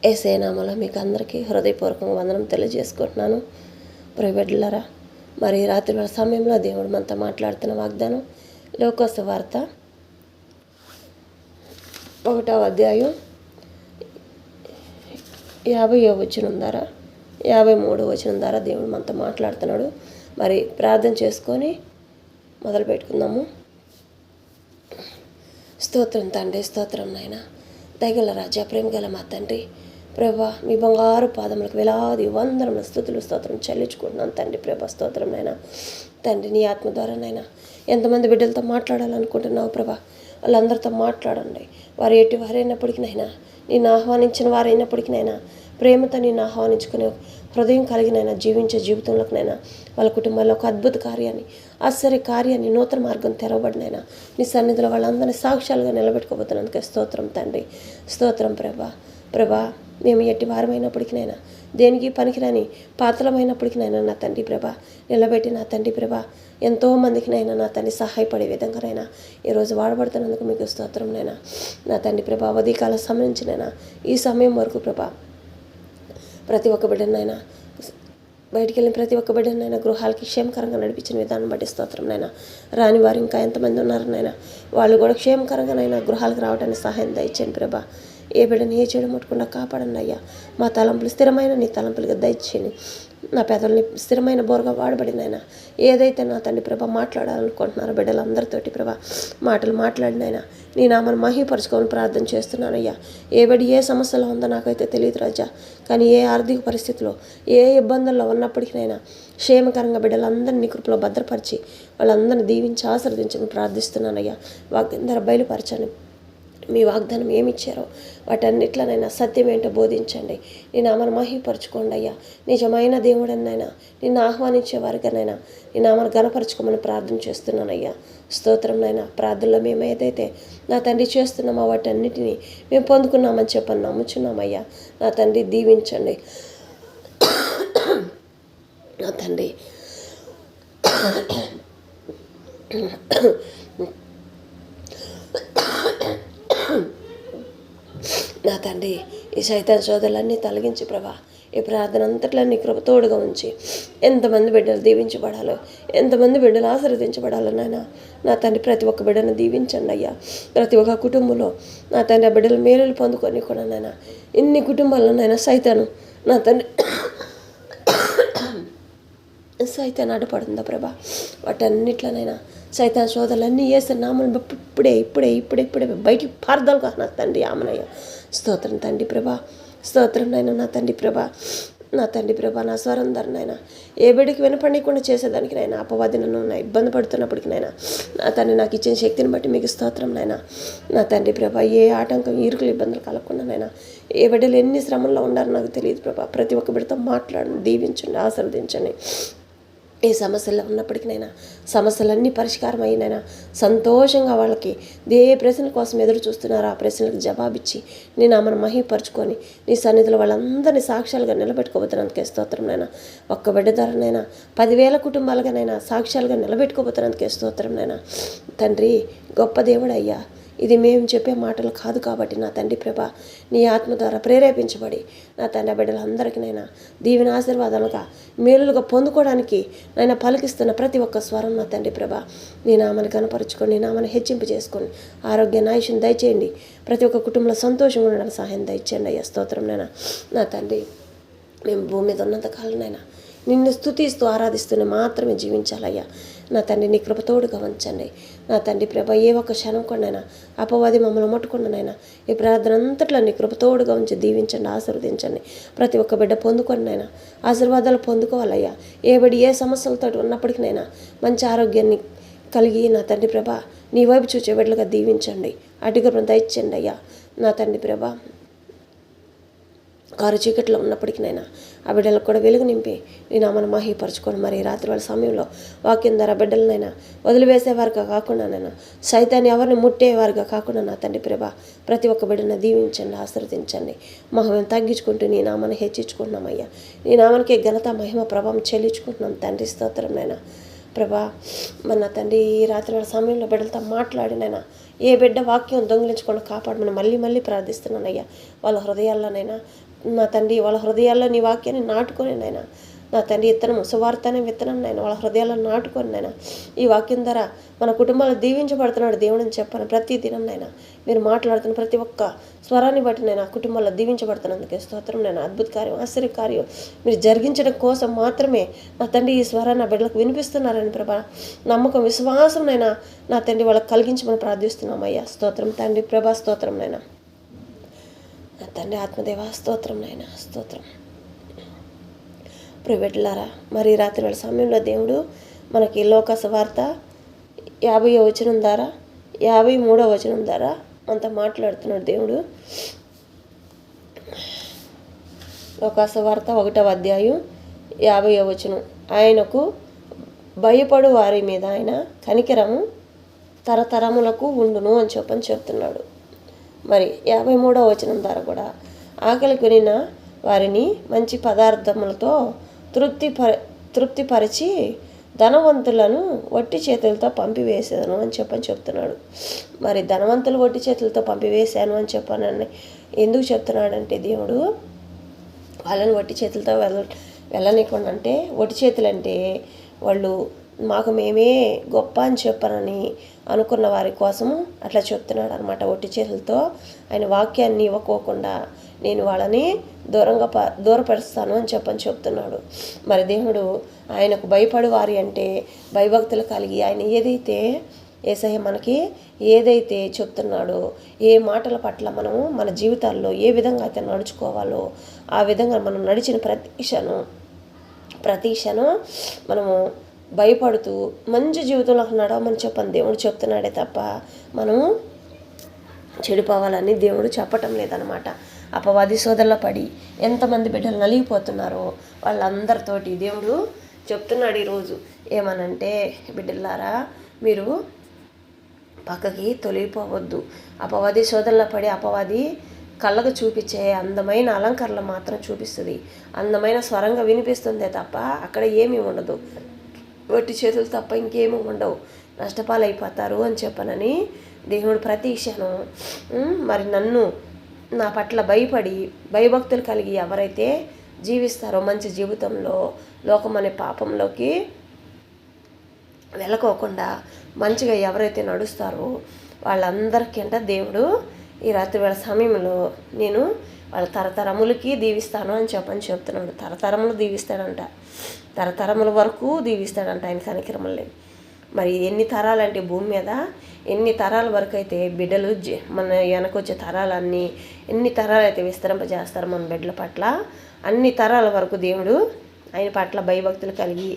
యేసయ్య నామములో మీకు అందరికీ హృదయపూర్వకంగా వందనం తెలియజేసుకుంటున్నాను. ప్రియబిడ్డలారా, మరి రాత్రి వేళ సమయంలో దేవుడు మనతో మాట్లాడుతున్న వాగ్దానం లూకాసు వార్త 1వ అధ్యాయం 50వ వచనం ద్వారా 53వ వచనం ద్వారా దేవుడు మనతో మాట్లాడుతున్నాడు. మరి ప్రార్థన చేసుకొని మొదలు పెట్టుకుందాము. స్తోత్రం తండ్రి, స్తోత్రం నాయన, దయగల రాజా, ప్రేమ గల మా తండ్రి, ప్రభా మీ బంగారు పాదములకు వేలాది వందనముల స్తుతులు స్తోత్రం చెల్లించుకుంటున్నాను తండ్రి. ప్రభా స్తోత్రం నాయన, తండ్రి నీ ఆత్మ ద్వారా నాయన ఎంతమంది బిడ్డలతో మాట్లాడాలనుకుంటున్నావు ప్రభా, వాళ్ళందరితో మాట్లాడండి. వారు ఎటు వారైనప్పటికీ నైనా, నేను ఆహ్వానించిన వారైనప్పటికీ నైనా, ప్రేమతో నేను ఆహ్వానించుకునే హృదయం కలిగినైనా జీవించే జీవితంలోకినైనా వాళ్ళ కుటుంబాల్లో ఒక అద్భుత కార్యాన్ని, ఆశ్చర్య కార్యాన్ని, నూతన మార్గం తెరవబడినైనా నీ సన్నిధిలో వాళ్ళందరినీ సాక్ష్యాలుగా నిలబెట్టుకోబోతున్నందుకే స్తోత్రం తండ్రి, స్తోత్రం ప్రభా మేము ఎట్టి వారమైనప్పటికీనైనా, దేనికి పనికిరాని పాత్రలమైనప్పటికీనైనా నా తండ్రి ప్రభా నిలబెట్టి నా తండ్రి ప్రభా ఎంతోమందికినైనా నా తండ్రి సహాయపడే విధంగానైనా ఈరోజు వాడబడుతున్నందుకు మీకు స్తోత్రం నైనా. నా తండ్రి ప్రభా ఉదయకాల సమయం నుంచినైనా ఈ సమయం వరకు ప్రభా ప్రతి ఒక్క బిడ్డనైనా, బయటికి వెళ్ళిన ప్రతి ఒక్క బిడ్డనైనా గృహాలకి క్షేమకరంగా నడిపించిన విధానం బట్టి స్తోత్రం నైనా. రాని వారు ఇంకా ఎంతమంది ఉన్నారనైనా వాళ్ళు కూడా క్షేమకరంగానైనా గృహాలకు రావడానికి సహాయం దయచేయండి ప్రభా. ఏ బిడ్డని ఏ చెడు ముట్టకుండా కాపాడండి అయ్యా. మా తలంపులు స్థిరమైన నీ తలంపులుగా దయచేయండి. నా పెదల్ని స్థిరమైన బోరగా వాడబడినైనా ఏదైతే నా తండ్రి ప్రభా మాట్లాడాలనుకుంటున్నారో బిడ్డలందరితోటి ప్రభా మాటలు మాట్లాడినైనా నీ నామను మహిపరుచుకొని ప్రార్థన చేస్తున్నానయ్యా. ఏ బిడ్డ ఏ సమస్యలో ఉందో నాకైతే తెలియదు రాజా, కానీ ఏ ఆర్థిక పరిస్థితిలో ఏ ఇబ్బందుల్లో ఉన్నప్పటికీనైనా క్షేమకరంగా బిడ్డలందరినీ కృపలో భద్రపరిచి వాళ్ళందరినీ దీవించి ఆశీర్వదించని ప్రార్థిస్తున్నానయ్యా. వాగ్దానం బయలుపరచండి. మీ వాగ్దానం ఏమిచ్చారో వాటన్నిట్లనైనా సత్యం ఏంటో బోధించండి. నీ నామను మహిపరచుకోండి అయ్యా. నిజమైన దేవుడనైనా నిన్ను ఆహ్వానించే వారిగానైనా నీ నామను గణపరచుకోమని ప్రార్థన చేస్తున్నానయ్యా. స్తోత్రం నైనా. ప్రార్థనలో మేము ఏదైతే నా తండ్రి చేస్తున్నామో వాటన్నిటినీ మేము పొందుకున్నామని చెప్పని నమ్ముచున్నామయ్యా. నా తండ్రి దీవించండి. నా తండ్రి నా తండ్రి ఈ సైతాన్ శోధనలన్నీ తొలగించి ప్రభా ఈ ప్రార్థన అంతట్లో నీ కృప తోడుగా ఉంచి ఎంతమంది బిడ్డలు దీవించబడాలో, ఎంతమంది బిడ్డలు ఆశీర్వదించబడాలో నాయన. నా తండ్రి ప్రతి ఒక్క బిడ్డను దీవించండి అయ్యా. ప్రతి ఒక్క కుటుంబంలో నా తండ్రి ఆ బిడ్డలు మేలులు పొందుకొని కూడా నాయన ఇన్ని కుటుంబాల్లో నాయన సైతాను నా తండ్రి సైతాన్ అడ్డుపడుతుందా ప్రభా వాటన్నిట్లోనైనా సైతాన్ శోధనలన్నీ వేసే నామలు ఇప్పుడే బయటికి పారదలుగా నా తండ్రి ఆమెనయ్య. స్తోత్రం తండ్రి ప్రభా, స్తోత్రం నైనా. నా తండ్రి ప్రభా నా స్వరం ధరనైనా ఏ బిడ్డకి వినపడకుండా చేసేదానికి నైనా అపవాది నన్ను ఇబ్బంది పడుతున్నప్పటికీ నైనా నా తండ్రి నాకు ఇచ్చిన శక్తిని బట్టి మీకు స్తోత్రం నైనా. నా తండ్రి ప్రభా ఏ ఆటంకం ఇరుకులు ఇబ్బందులు కలగకుండా నైనా ఏ బిడ్డలు ఎన్ని శ్రమంలో ఉండారో నాకు తెలియదు ప్రభా. ప్రతి ఒక్క బిడ్డతో మాట్లాడండి, దీవించండి, ఆశీర్వదించండి. ఏ సమస్యల్లో ఉన్నప్పటికీనైనా సమస్యలన్నీ పరిష్కారం అయినైనా సంతోషంగా వాళ్ళకి ఏ ప్రశ్నల కోసం ఎదురు చూస్తున్నారో ఆ ప్రశ్నలకు జవాబిచ్చి నేను ఆమెను మహిపరుచుకొని నీ సన్నిధిలో వాళ్ళందరినీ సాక్ష్యాలుగా నిలబెట్టుకోబోతున్నందుకే స్తోత్రం నైనా. ఒక్క బిడ్డ ధరనైనా 10,000 కుటుంబాలుగానైనా సాక్ష్యాలుగా నిలబెట్టుకోబోతున్నందుకే స్తోత్రం నైనా. తండ్రి గొప్ప దేవుడు అయ్యా. ఇది మేము చెప్పే మాటలు కాదు కాబట్టి నా తండ్రి ప్రభా నీ ఆత్మ ద్వారా ప్రేరేపించబడి నా తండ్రి బిడ్డలందరికీనైనా దీవెన ఆశీర్వాదాలుగా మేలులుగా పొందుకోవడానికి నైనా పలికిస్తున్న ప్రతి ఒక్క స్వరం నా తండ్రి ప్రభా నీ నామని కనపరుచుకొని నీ నామని హెచ్చింపు చేసుకొని ఆరోగ్య ఆయుష్ని దయచేయండి. ప్రతి ఒక్క కుటుంబంలో సంతోషంగా ఉండడానికి సహాయం దయచేయండి అయ్యా. స్తోత్రం నైనా. నా తండ్రి మేము భూమి మీద ఉన్నంతకాలనైనా నిన్ను స్తుతిస్తూ ఆరాధిస్తూనే మాత్రమే జీవించాలయ్యా. నా తండ్రి నీ కృపతోడుగా ఉంచండి. నా తండ్రి ప్రభ ఏ ఒక్క క్షణం కొండైనా అపవాది మమ్మల్ని ముట్టుకున్ననైనా ఈ ప్రార్థన అంతట్లో నీ కృపతోడుగా ఉంచి దీవించండి, ఆశీర్వదించండి. ప్రతి ఒక్క బిడ్డ పొందుకొనినైనా ఆశీర్వాదాలు పొందుకోవాలయ్యా. ఏ బిడ్డ ఏ సమస్యలతో ఉన్నప్పటికీనైనా మంచి ఆరోగ్యాన్ని కలిగి నా తండ్రి ప్రభ నీ వైపు చూచే బిడ్డలుగా దీవించండి, అటుగా దయచేయండి అయ్యా. నా తండ్రి ప్రభ కారు చీకట్లో ఉన్నప్పటికీనైనా ఆ బిడ్డలకు కూడా వెలుగు నింపి నీ నామను మహిపరచుకొని మరి రాత్రి వాళ్ళ సమయంలో వాక్యం ద్వారా బిడ్డలనైనా వదిలివేసేవారుగా కాకుండానైనా సైతాన్ని ఎవరిని ముట్టేవారుగా కాకుండా నా తండ్రి ప్రభా ప్రతి ఒక్క బిడ్డను దీవించండి, ఆశీర్వదించండి. మహిమను తగ్గించుకుంటూ నీ నామాన్ని హెచ్చించుకుంటున్నామయ్యా. నీ నామానికి ఘనత మహిమ ప్రభావం చెల్లించుకుంటున్నాం తండ్రి. స్తోత్రంనైనా ప్రభా. మన తండ్రి ఈ రాత్రి వాళ్ళ సమయంలో బిడ్డలతో మాట్లాడినైనా ఏ బిడ్డ వాక్యం దొంగిలించకుండా కాపాడమని మళ్ళీ ప్రార్థిస్తున్నానయ్యా. వాళ్ళ హృదయాల్లోనైనా నా తండ్రి వాళ్ళ హృదయాల్లో నీ వాక్యాన్ని నాటుకొని నాయన, నా తండ్రి ఇత్తనం సువార్త అనే విత్తనం నాయన వాళ్ళ హృదయాల్లో నాటుకొని నాయన, ఈ వాక్యం ద్వారా మన కుటుంబాలు దీవించబడుతున్నాడు దేవుడు అని చెప్పాను. ప్రతి దినం నైనా మీరు మాట్లాడుతున్న ప్రతి ఒక్క స్వరాన్ని బట్టి నేను ఆ కుటుంబాల్లో దీవించబడుతున్నందుకే స్తోత్రం. నేను అద్భుత కార్యం, ఆశ్చర్య కార్యం మీరు జరిగించడం కోసం మాత్రమే నా తండ్రి ఈ స్వరాన్ని నా బిడ్డలకు వినిపిస్తున్నారని ప్రభా నమ్మకం, విశ్వాసం నైనా నా తండ్రి వాళ్ళకి కలిగించమని ప్రార్థిస్తున్నామయ్యా. స్తోత్రం తండ్రి ప్రభా, స్తోత్రం నైనా నా తండ్రి ఆత్మదేవ, స్తోత్రం నైనా, స్తోత్రం. ప్రిబిడ్డలారా, మరి రాత్రి వేళ సమయంలో దేవుడు మనకి లోకాసు వార్త 50వ వచనం ద్వారా 53వ వచనం ద్వారా అంతా మాట్లాడుతున్నాడు దేవుడు. లోకాసు వార్త 1వ అధ్యాయం 50వ వచనం, ఆయనకు భయపడు వారి మీద ఆయన కనికరము తరతరములకు ఉండును అని చెప్తున్నాడు. మరి 53వ వచనం ద్వారా కూడా ఆకలి కొనిన వారిని మంచి పదార్థములతో తృప్తిపరిచి ధనవంతులను వట్టి చేతులతో పంపివేసాను అని చెప్తున్నాడు. మరి ధనవంతులు వట్టి చేతులతో పంపివేశాను అని చెప్పానని ఎందుకు చెప్తున్నాడంటే దేవుడు వాళ్ళని వట్టి చేతులతో వెళ్ళనీయకుండా, అంటే వట్టి చేతులు అంటే వాళ్ళు మాకు మేమే గొప్ప అని చెప్పనని అనుకున్న వారి కోసము అట్లా చెప్తున్నాడు అనమాట. ఒట్టి చేతులతో ఆయన వాక్యాన్ని ఇవ్వకోకుండా నేను వాళ్ళని దూరపరుస్తాను అని చెప్తున్నాడు. మరి దేవుడు ఆయనకు భయపడు వారి అంటే భయభక్తులు కలిగి ఆయన ఏదైతే యేసయ్య మనకి ఏదైతే చెప్తున్నాడో, ఏ మాటల పట్ల మనము మన జీవితాల్లో ఏ విధంగా అయితే నడుచుకోవాలో ఆ విధంగా మనం నడిచిన ప్రతి క్షణం మనము భయపడుతూ మంచి జీవితంలో నడవమని దేవుడు చెప్తున్నాడే తప్ప మనము చెడిపోవాలని దేవుడు చెప్పటం లేదనమాట. అపవాది సోదరుల పడి ఎంతమంది బిడ్డలు నలిగిపోతున్నారో వాళ్ళందరితోటి దేవుడు చెప్తున్నాడు ఈరోజు. ఏమనంటే, బిడ్డలారా మీరు పక్కకి తొలగిపోవద్దు. అపవాది సోదరుల పడి అపవాది కళ్ళకు చూపించే అందమైన అలంకరణలు మాత్రం చూపిస్తుంది, అందమైన స్వరంగా వినిపిస్తుందే తప్ప అక్కడ ఏమీ ఉండదు. వట్టి చేతులు తప్ప ఇంకేమీ ఉండవు, నష్టపాలైపోతారు అని చెప్పనని దేవుడు ప్రతి క్షణం మరి నా పట్ల భయపడి భయభక్తులు కలిగి ఎవరైతే జీవిస్తారో మంచి జీవితంలో లోకం అనే పాపంలోకి వెళ్ళకోకుండా మంచిగా ఎవరైతే నడుస్తారో వాళ్ళందరికంట దేవుడు ఈ రాత్రి వేళ సమయంలో నేను వాళ్ళ తరతరములకి దీవిస్తాను అని చెప్తున్నాడు. తరతరములు దీవిస్తాడంట, తరతరముల వరకు దీవిస్తాడంట ఆయన కనికరములే. మరి ఎన్ని తరాలంటే భూమి మీద ఎన్ని తరాల వరకు అయితే బిడ్డలు మన వెనకొచ్చే తరాలన్నీ ఎన్ని తరాలు అయితే విస్తరింపజేస్తారో మన బిడ్డల పట్ల అన్ని తరాల వరకు దేవుడు ఆయన పట్ల భయభక్తులు కలిగి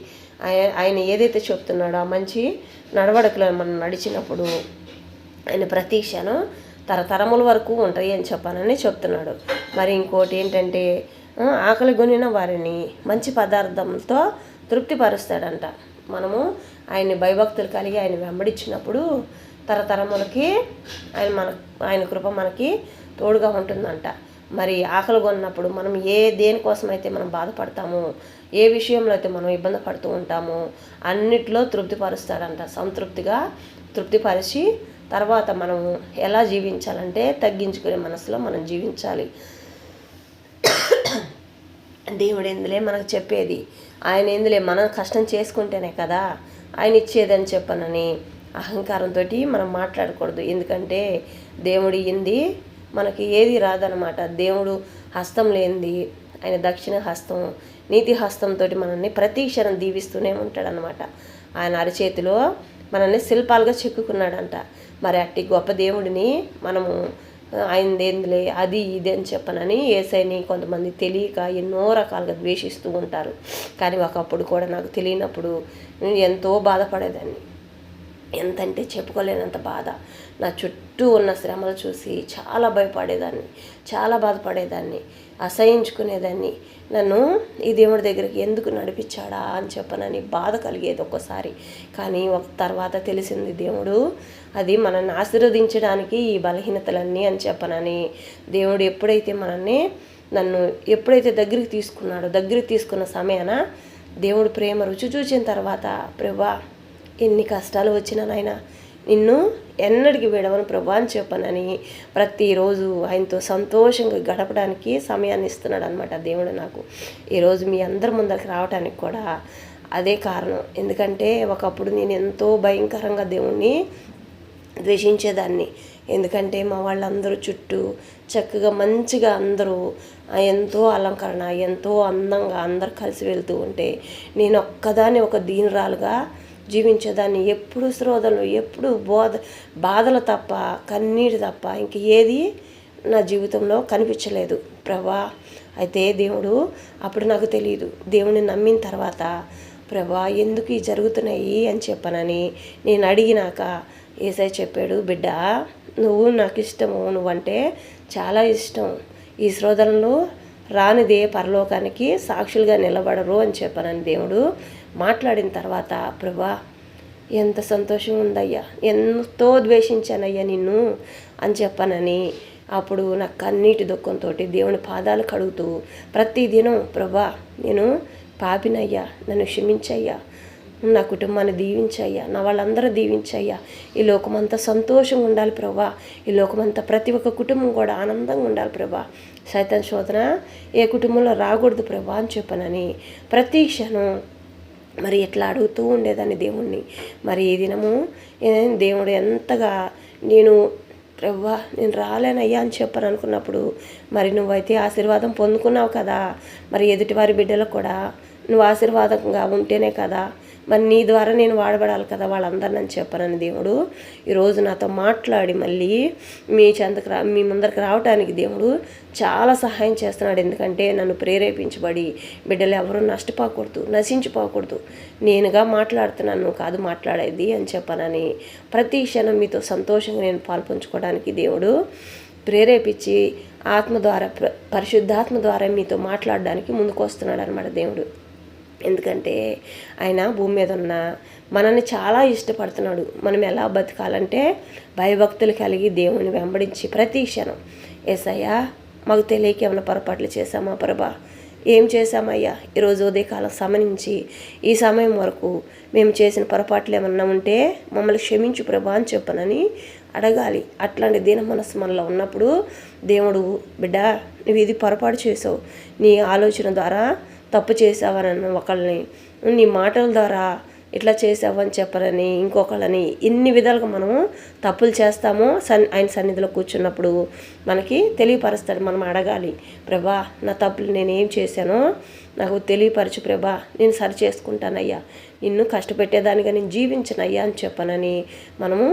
ఆయన ఏదైతే చెప్తున్నాడో ఆ మంచి నడవడికలను మనం నడిచినప్పుడు ఆయన ప్రతి క్షణం తరతరముల వరకు ఉంటాయి అని చెప్పానని చెప్తున్నాడు. మరి ఇంకోటి ఏంటంటే, ఆకలి కొనిన వారిని మంచి పదార్థంతో తృప్తిపరుస్తాడంట. మనము ఆయన్ని భయభక్తులు కలిగి ఆయన వెంబడించినప్పుడు తరతరములకి ఆయన కృప మనకి తోడుగా ఉంటుందంట. మరి ఆకలి కొన్నప్పుడు మనం దేనికోసం అయితే మనం బాధపడతామో, ఏ విషయంలో అయితే మనం ఇబ్బంది పడుతూ ఉంటామో అన్నిట్లో తృప్తిపరుస్తాడంట. తృప్తిపరిచి తర్వాత మనం ఎలా జీవించాలంటే తగ్గించుకునే మనసులో మనం జీవించాలి. దేవుడు ఎందులే మనకు చెప్పేది, ఆయన ఎందులే మనం కష్టం చేసుకుంటేనే కదా ఆయన ఇచ్చేదని చెప్పనని అహంకారంతో మనం మాట్లాడకూడదు. ఎందుకంటే దేవుడు ఇంది మనకి ఏది రాదనమాట. దేవుడు హస్తం లేనిది ఆయన దక్షిణ హస్తం, నీతి హస్తంతో మనల్ని ప్రతి క్షణం దీవిస్తూనే ఉంటాడనమాట. ఆయన అరచేతిలో మనల్ని శిల్పాలుగా చెక్కుకున్నాడంట. మరి అట్టి గొప్ప దేవుడిని మనము ఆయనదేందులే అది ఇది అని చెప్పనని యేసయ్యని కొంతమంది తెలియక ఎన్నో రకాలుగా ద్వేషిస్తూ ఉంటారు. కానీ ఒకప్పుడు కూడా నాకు తెలియనప్పుడు ఎంతో బాధపడేదాన్ని, ఎంతంటే చెప్పుకోలేనంత బాధ. నా చుట్టూ ఉన్న శ్రమలు చూసి చాలా భయపడేదాన్ని, చాలా బాధపడేదాన్ని, అసహించుకునేదాన్ని. నన్ను ఈ దేవుడి దగ్గరికి ఎందుకు నడిపించాడా అని చెప్పనని బాధ కలిగేది ఒక్కోసారి. కానీ ఒక తర్వాత తెలిసింది దేవుడు అది మనల్ని ఆశీర్వదించడానికి ఈ బలహీనతలన్నీ అని చెప్పనని దేవుడు నన్ను ఎప్పుడైతే దగ్గరికి తీసుకున్న సమయాన దేవుడు ప్రేమ రుచి చూసిన తర్వాత, ప్రభువా ఎన్ని కష్టాలు వచ్చినా నాయనా, నిన్ను ఎన్నటికి విడవను ప్రభా అని చెప్పనని ప్రతిరోజు ఆయనతో సంతోషంగా గడపడానికి సమయాన్ని ఇస్తున్నాడు అనమాట దేవుడు నాకు. ఈరోజు మీ అందరి ముందరికి రావడానికి కూడా అదే కారణం. ఎందుకంటే ఒకప్పుడు నేను ఎంతో భయంకరంగా దేవుణ్ణి ద్వేషించేదాన్ని. ఎందుకంటే మా వాళ్ళందరూ చుట్టూ చక్కగా మంచిగా అందరూ ఎంతో అలంకరణ, ఎంతో అందంగా అందరు కలిసి వెళ్తూ ఉంటే నేను ఒక్కదాన్ని ఒక దీనురాలుగా జీవించేదాన్ని. ఎప్పుడు శ్రోధలు, ఎప్పుడు బాధలు తప్ప, కన్నీరు తప్ప ఇంక ఏది నా జీవితంలో కనిపించలేదు ప్రభా. అయితే దేవుడు అప్పుడు నాకు తెలియదు. దేవుడిని నమ్మిన తర్వాత ప్రభా ఎందుకు ఈ జరుగుతున్నాయి అని చెప్పనని నేను అడిగినాక యేసయ్య చెప్పాడు, బిడ్డ నువ్వు నాకు ఇష్టము, నువ్వంటే చాలా ఇష్టం. ఈ శ్రోధనలు రానిదే పరలోకానికి సాక్షులుగా నిలబడరు అని చెప్పనని దేవుడు మాట్లాడిన తర్వాత ప్రభా ఎంత సంతోషం ఉందయ్యా, ఎంతో ద్వేషించానయ్యా నిన్ను అని చెప్పనని అప్పుడు నా కన్నీటి దుఃఖంతో దేవుని పాదాలు కడుగుతూ ప్రతిదినం ప్రభా నేను పాపినయ్యా, నన్ను క్షమించయ్యా, నా కుటుంబాన్ని దీవించయ్యా, నా వాళ్ళందరూ దీవించయ్యా, ఈ లోకమంతా సంతోషంగా ఉండాలి ప్రభా, ఈ లోకమంతా ప్రతి ఒక్క కుటుంబం కూడా ఆనందంగా ఉండాలి ప్రభా, సైతాన్ శోధన ఏ కుటుంబంలో రాకూడదు ప్రభా అని చెప్పనని ప్రతి క్షణం మరి ఎట్లా అడుగుతూ ఉండేదాన్ని దేవుణ్ణి. మరి ఈ దినము దేవుడు ఎంతగా నేను ప్రభా నేను రాలేనయ్యా అని చెప్పని అనుకున్నప్పుడు మరి నువ్వైతే ఆశీర్వాదం పొందుకున్నావు కదా, మరి ఎదుటివారి బిడ్డలకు కూడా నువ్వు ఆశీర్వాదంగా ఉంటేనే కదా మరి నీ ద్వారా నేను వాడబడాలి కదా వాళ్ళందరిని అని చెప్పనని దేవుడు ఈరోజు నాతో మాట్లాడి మళ్ళీ మీ ముందరికి రావడానికి దేవుడు చాలా సహాయం చేస్తున్నాడు. ఎందుకంటే నన్ను ప్రేరేపించబడి బిడ్డలు ఎవరూ నష్టపోకూడదు, నశించిపోకూడదు, నేనుగా మాట్లాడుతున్నాను కాదు మాట్లాడేది అని చెప్పనని ప్రతి క్షణం మీతో సంతోషంగా నేను పాల్పంచుకోవడానికి దేవుడు ప్రేరేపించి ఆత్మ ద్వారా పరిశుద్ధాత్మ ద్వారా మీతో మాట్లాడడానికి ముందుకు వస్తున్నాడు అనమాట దేవుడు. ఎందుకంటే ఆయన భూమి మీద ఉన్న మనల్ని చాలా ఇష్టపడుతున్నాడు. మనం ఎలా బతకాలంటే భయభక్తులు కలిగి దేవుని వెంబడించి ప్రతి క్షణం యేసయ్యా మాకు తెలియక ఏమైనా పొరపాట్లు చేశామా ప్రభా, ఏం చేశామయ్యా, ఈరోజు ఉదయకాలం సమరించి ఈ సమయం వరకు మేము చేసిన పొరపాట్లు ఏమన్నా ఉంటే మమ్మల్ని క్షమించు ప్రభా అని చెప్పనని అడగాలి. అట్లాంటి దీన మనసు మనలో ఉన్నప్పుడు దేవుడు బిడ్డ నువ్వు ఇది పొరపాటు చేసావు, నీ ఆలోచన ద్వారా తప్పు చేసావని ఒకళ్ళని, నీ మాటల ద్వారా ఇట్లా చేసావని చెప్పరని ఇంకొకళ్ళని, ఇన్ని విధాలుగా మనము తప్పులు చేస్తామో ఆయన సన్నిధిలో కూర్చున్నప్పుడు మనకి తెలియపరుస్తాడు. మనం అడగాలి, ప్రభా నా తప్పులు నేనేం చేశానో నాకు తెలియపరచు ప్రభా, నేను సరి చేసుకుంటానయ్యా, నిన్ను కష్టపెట్టేదానిగా నేను జీవించనయ్యా అని చెప్పనని మనము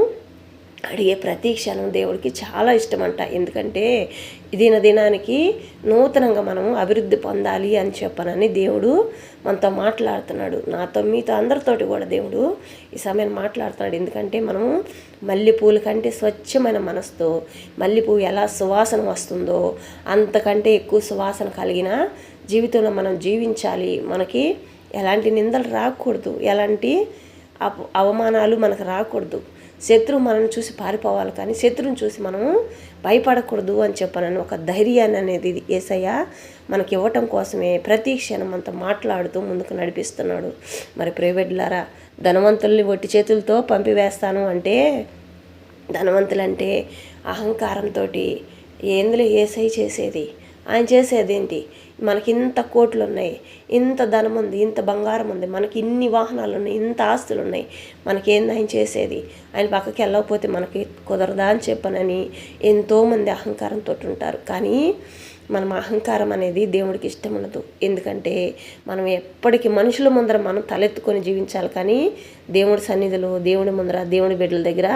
అడిగే ప్రతి క్షణం దేవుడికి చాలా ఇష్టమంట. ఎందుకంటే దినానికి నూతనంగా మనము అభివృద్ధి పొందాలి అని చెప్పనని దేవుడు మనతో మాట్లాడుతున్నాడు. నాతో మీతో అందరితోటి కూడా దేవుడు ఈ సమయం మాట్లాడుతున్నాడు. ఎందుకంటే మనము మల్లెపూల కంటే స్వచ్ఛమైన మనసుతో మల్లెపువ్వు ఎలా సువాసన వస్తుందో అంతకంటే ఎక్కువ సువాసన కలిగిన జీవితంలో మనం జీవించాలి. మనకి ఎలాంటి నిందలు రాకూడదు, ఎలాంటి అవమానాలు మనకు రాకూడదు. శత్రువు మనల్ని చూసి పారిపోవాలి కానీ శత్రువుని చూసి మనము భయపడకూడదు అని చెప్పానని ఒక ధైర్యాన్ని అనేది యేసయ్య మనకి ఇవ్వటం కోసమే ప్రతి క్షణం అంతా మాట్లాడుతూ ముందుకు నడిపిస్తున్నాడు. మరి ప్రైవేట్లారా ధనవంతుల్ని ఒట్టి చేతులతో పంపివేస్తాను అంటే ధనవంతులంటే అహంకారంతో ఏందులో యేసయ్య చేసేది, ఆయన చేసేది ఏంటి, మనకి ఇంత కోట్లు ఉన్నాయి, ఇంత ధనం ఉంది, ఇంత బంగారం ఉంది, మనకి ఇన్ని వాహనాలు ఉన్నాయి, ఇంత ఆస్తులు ఉన్నాయి, మనకేంది ఆయన చేసేది, ఆయన పక్కకి వెళ్ళకపోతే మనకి కుదరదా అని చెప్పనని ఎంతోమంది అహంకారంతో ఉంటారు. కానీ మనం అహంకారం అనేది దేవుడికి ఇష్టం ఉండదు. ఎందుకంటే మనం ఎప్పటికీ మనుషుల ముందర మనం తలెత్తుకొని జీవించాలి. కానీ దేవుడి సన్నిధిలో దేవుడి ముందర దేవుడి బిడ్డల దగ్గర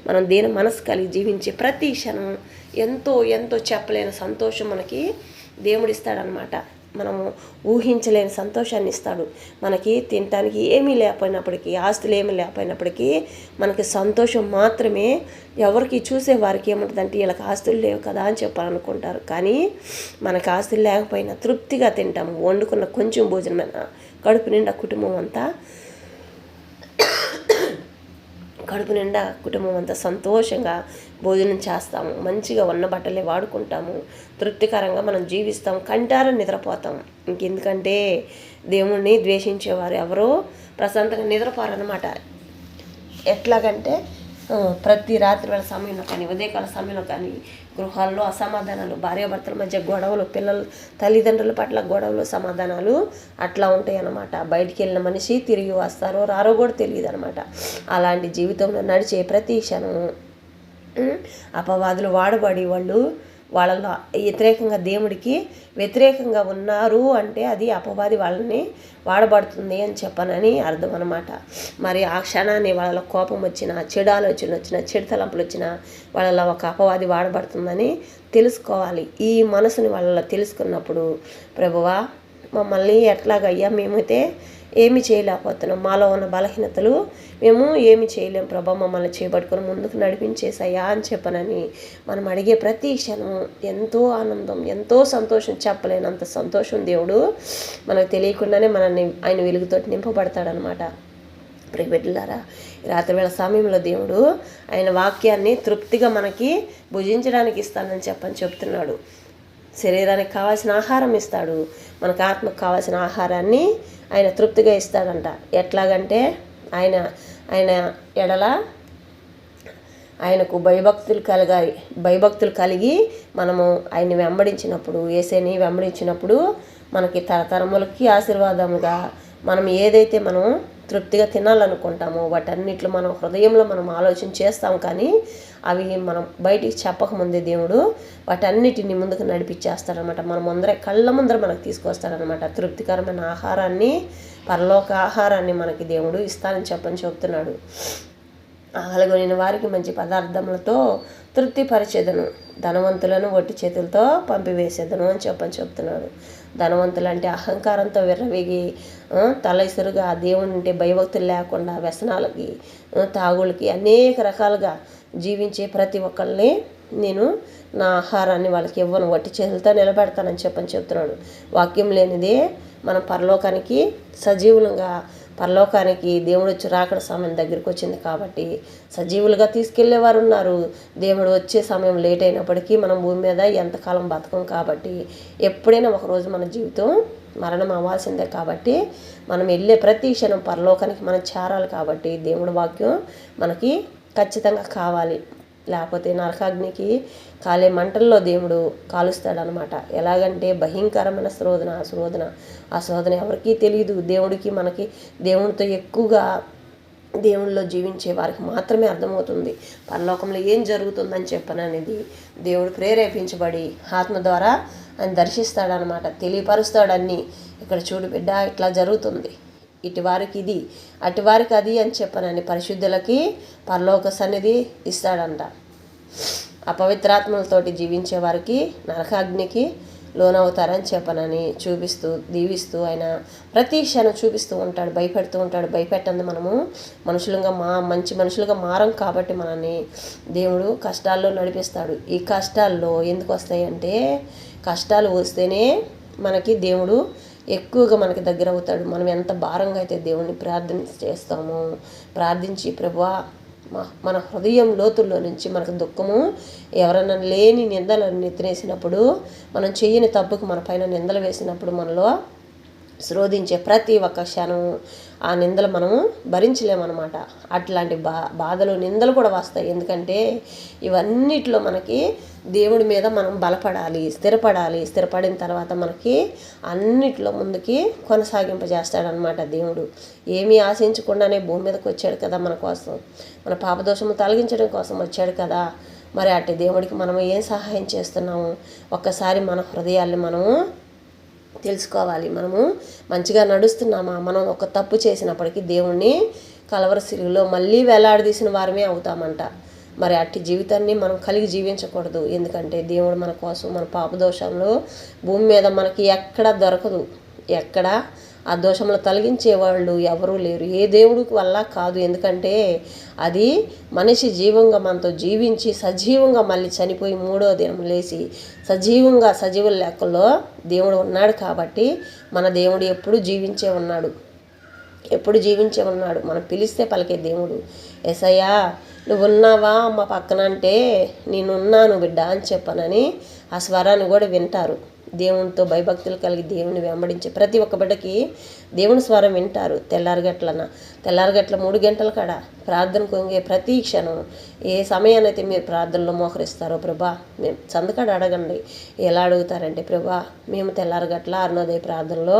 మనం దేని మనసు కలిగి జీవించే ప్రతి క్షణం ఎంతో ఎంతో చెప్పలేని సంతోషం మనకి దేవుడు ఇస్తాడనమాట. మనము ఊహించలేని సంతోషాన్ని ఇస్తాడు. మనకి తినటానికి ఏమీ లేకపోయినప్పటికీ, ఆస్తులు ఏమీ లేకపోయినప్పటికీ మనకి సంతోషం మాత్రమే. ఎవరికి చూసే వారికి ఏముంటుందంటే వీళ్ళకి ఆస్తులు లేవు కదా అని చెప్పాలనుకుంటారు. కానీ మనకు ఆస్తులు లేకపోయినా తృప్తిగా తింటాము. వండుకున్న కొంచెం భోజనమైన కడుపు నిండా కుటుంబం అంతా సంతోషంగా భోజనం చేస్తాము, మంచిగా ఉన్న బట్టలే వాడుకుంటాము, తృప్తికరంగా మనం జీవిస్తాం, కంటారా నిద్రపోతాం. ఇంకెందుకంటే దేవుణ్ణి ద్వేషించేవారు ఎవరో ప్రశాంతంగా నిద్రపోరనమాట. ఎట్లాగంటే ప్రతి రాత్రి వేళ సమయంలో కానీ ఉదయకాల సమయంలో కానీ గృహాల్లో అసమాధానాలు, భార్యాభర్తల మధ్య గొడవలు, పిల్లలు తల్లిదండ్రుల పట్ల గొడవలు, సమాధానాలు అట్లా ఉంటాయి అన్నమాట. బయటికి వెళ్ళిన మనిషి తిరిగి వస్తారో రారో కూడా తెలియదు అనమాట. అలాంటి జీవితంలో నడిచే ప్రతి క్షణం అపవాదులు వాడబడి వాళ్ళలో వ్యతిరేకంగా దేవుడికి వ్యతిరేకంగా ఉన్నారు అంటే అది అపవాది వాళ్ళని వాడబడుతుంది అని చెప్పనని అర్థం అనమాట. మరి ఆ క్షణాన్ని వాళ్ళ కోపం వచ్చినా, చెడు ఆలోచనలు వచ్చినా, చెడు తలంపులు వచ్చినా వాళ్ళలో ఒక అపవాది వాడబడుతుందని తెలుసుకోవాలి. ఈ మనసుని వాళ్ళలో తెలుసుకున్నప్పుడు ప్రభువా మమ్మల్ని ఎట్లాగయ్యా మేమైతే ఏమి చేయలేకపోతున్నాం, మాలో ఉన్న బలహీనతలు మేము ఏమి చేయలేం ప్రభా, మమ్మల్ని చేపట్టుకొని ముందుకు నడిపించేసాయా అని చెప్పనని మనం అడిగే ప్రతి క్షణం ఎంతో ఆనందం, ఎంతో సంతోషం, చెప్పలేనంత సంతోషం దేవుడు మనకు తెలియకుండానే మనల్ని ఆయన వెలుగుతో నింపబడతాడనమాట. ప్రియబిడ్డలారా, రాత్రివేళ సమయంలో దేవుడు ఆయన వాక్యాన్ని తృప్తిగా మనకి భుజించడానికి ఇస్తానని చెప్తున్నాడు. శరీరానికి కావాల్సిన ఆహారం ఇస్తాడు, మనకు ఆత్మకు కావాల్సిన ఆహారాన్ని ఆయన తృప్తిగా ఇస్తాడంట. ఎట్లాగంటే ఆయన ఎడల ఆయనకు భయభక్తులు కలిగి మనము ఆయన్ని వెంబడించినప్పుడు, యేసుని వెంబడించినప్పుడు మనకి తరతరములకి ఆశీర్వాదముగా మనం ఏదైతే మనం తృప్తిగా తినాలనుకుంటామో వాటన్నిట్లో మనం హృదయంలో మనం ఆలోచన చేస్తాం, కానీ అవి మనం బయటికి చెప్పకముందే దేవుడు వాటన్నిటిని ముందుకు నడిపించేస్తాడనమాట. మన కళ్ళ ముందర మనకు తీసుకొస్తాడనమాట. తృప్తికరమైన ఆహారాన్ని, పరలోక ఆహారాన్ని మనకి దేవుడు ఇస్తానని చెప్తున్నాడు. ఆకలిగొనిన వారికి మంచి పదార్థములతో తృప్తిపరిచేదను, ధనవంతులను ఒట్టి చేతులతో పంపివేసేదను అని చెప్తున్నాడు. ధనవంతులు అంటే అహంకారంతో విర్రవీగి తలైసరుగా దేవుని అంటే భయభక్తులు లేకుండా వ్యసనాలకి, తాగులకి అనేక రకాలుగా జీవించే ప్రతి ఒక్కళ్ళని నేను నా ఆహారాన్ని వాళ్ళకి ఇవ్వను, వట్టి చేతులతో నిలబెడతానని చెప్తున్నాడు. వాక్యం లేనిదే మనం పరలోకానికి సజీవులుగా, పరలోకానికి దేవుడు వచ్చి రాకడ సమయం దగ్గరికి వచ్చింది కాబట్టి సజీవులుగా తీసుకెళ్లేవారు ఉన్నారు. దేవుడు వచ్చే సమయం లేట్ అయినప్పటికీ మనం భూమి మీద ఎంతకాలం బతకం కాబట్టి ఎప్పుడైనా ఒకరోజు మన జీవితం మరణం అవ్వాల్సిందే. కాబట్టి మనం వెళ్ళే ప్రతి క్షణం పరలోకానికి మనం చేరాలి. కాబట్టి దేవుడి వాక్యం మనకి ఖచ్చితంగా కావాలి. లేకపోతే నరకాగ్నికి కాలే మంటల్లో దేవుడు కాలుస్తాడనమాట. ఎలాగంటే భయంకరమైన ఆ శోధన ఎవరికీ తెలియదు. దేవుడికి మనకి దేవునితో ఎక్కువగా దేవుళ్ళలో జీవించే వారికి మాత్రమే అర్థమవుతుంది పరలోకంలో ఏం జరుగుతుందని చెప్పననేది. దేవుడు ప్రేరేపించబడి ఆత్మ ద్వారా ఆయన దర్శిస్తాడనమాట, తెలియపరుస్తాడన్నీ. ఇక్కడ చూడు బిడ్డ, ఇట్లా జరుగుతుంది, ఇటువారికి ఇది, అటువారికి అది అని చెప్పనని పరిశుద్ధులకి పరలోక సన్నిధి ఇస్తాడంట. అపవిత్రాత్మలతోటి జీవించే వారికి నరకాగ్నికి లోనవుతారని చెప్పనని చూపిస్తూ, దీవిస్తూ ఆయన ప్రతి క్షణం చూపిస్తూ ఉంటాడు, భయపెడుతూ ఉంటాడు. భయపెట్టంది మనము మంచి మనుషులుగా మారం కాబట్టి మనల్ని దేవుడు కష్టాల్లో నడిపిస్తాడు. ఈ కష్టాల్లో ఎందుకు వస్తాయంటే, కష్టాలు వస్తేనే మనకి దేవుడు ఎక్కువగా మనకి దగ్గర అవుతాడు. మనం ఎంత భారంగా అయితే దేవుణ్ణి ప్రార్థన చేస్తామో, ప్రార్థించి ప్రభువా మన హృదయం లోతుల్లో నుంచి మనకు దుఃఖము, ఎవరైనా లేని నిందలను నెత్తినేసినప్పుడు, మనం చెయ్యని తప్పుకు మన పైన నిందలు వేసినప్పుడు మనలో శ్రోధించే ప్రతి ఒక్క క్షణం ఆ నిందలు మనము భరించలేమన్నమాట. అట్లాంటి బాధలు, నిందలు కూడా వస్తాయి. ఎందుకంటే ఇవన్నిట్లో మనకి దేవుడి మీద మనం బలపడాలి, స్థిరపడిన తర్వాత మనకి అన్నిట్లో ముందుకి కొనసాగింపజేస్తాడనమాట. దేవుడు ఏమీ ఆశించకుండానే భూమి మీదకి వచ్చాడు కదా మన కోసం, మన పాపదోషము తొలగించడం కోసం వచ్చాడు కదా. మరి అట్టి దేవుడికి మనం ఏం సహాయం చేస్తున్నాము? ఒక్కసారి మన హృదయాల్ని మనము తెలుసుకోవాలి. మనము మంచిగా నడుస్తున్నామా? మనం ఒక తప్పు చేసినప్పటికీ దేవుణ్ణి కలవర సిలువలో మళ్ళీ వేలాడదీసిన వారమే అవుతామంట. మరి అట్టి జీవితాన్ని మనం కలిగి జీవించకూడదు. ఎందుకంటే దేవుడు మన కోసం, మన పాపదోషంలో భూమి మీద మనకి ఎక్కడ దొరకదు. ఎక్కడ ఆ దోషంలో తొలగించేవాళ్ళు ఎవరూ లేరు, ఏ దేవుడికి వల్ల కాదు. ఎందుకంటే అది మనిషి జీవంగా మనతో జీవించి సజీవంగా మళ్ళీ చనిపోయి మూడో దినం లేచి సజీవుల లెక్కల్లో దేవుడు ఉన్నాడు. కాబట్టి మన దేవుడు ఎప్పుడు జీవించే ఉన్నాడు. మనం పిలిస్తే పలికే దేవుడు. యేసయ్యా నువ్వు ఉన్నావా మా పక్కన అంటే నేనున్నాను బిడ్డ అని చెప్పనని ఆ స్వరాన్ని కూడా వింటారు. దేవునితో భయభక్తులు కలిగి దేవుని వెంబడించే ప్రతి ఒక్క బిడ్డకి దేవుని స్వరం వింటారు. తెల్లారగట్ల 3 గంటల కాడ ప్రార్థన కొంగే ప్రతి క్షణం ఏ సమయాన్నైతే మీరు ప్రార్థనలో మోకరిస్తారో ప్రభా, మేము సందకాడ అడగండి. ఎలా అడుగుతారంటే ప్రభా, మేము తెల్లారగట్ల అరుణోదయ ప్రార్థనలో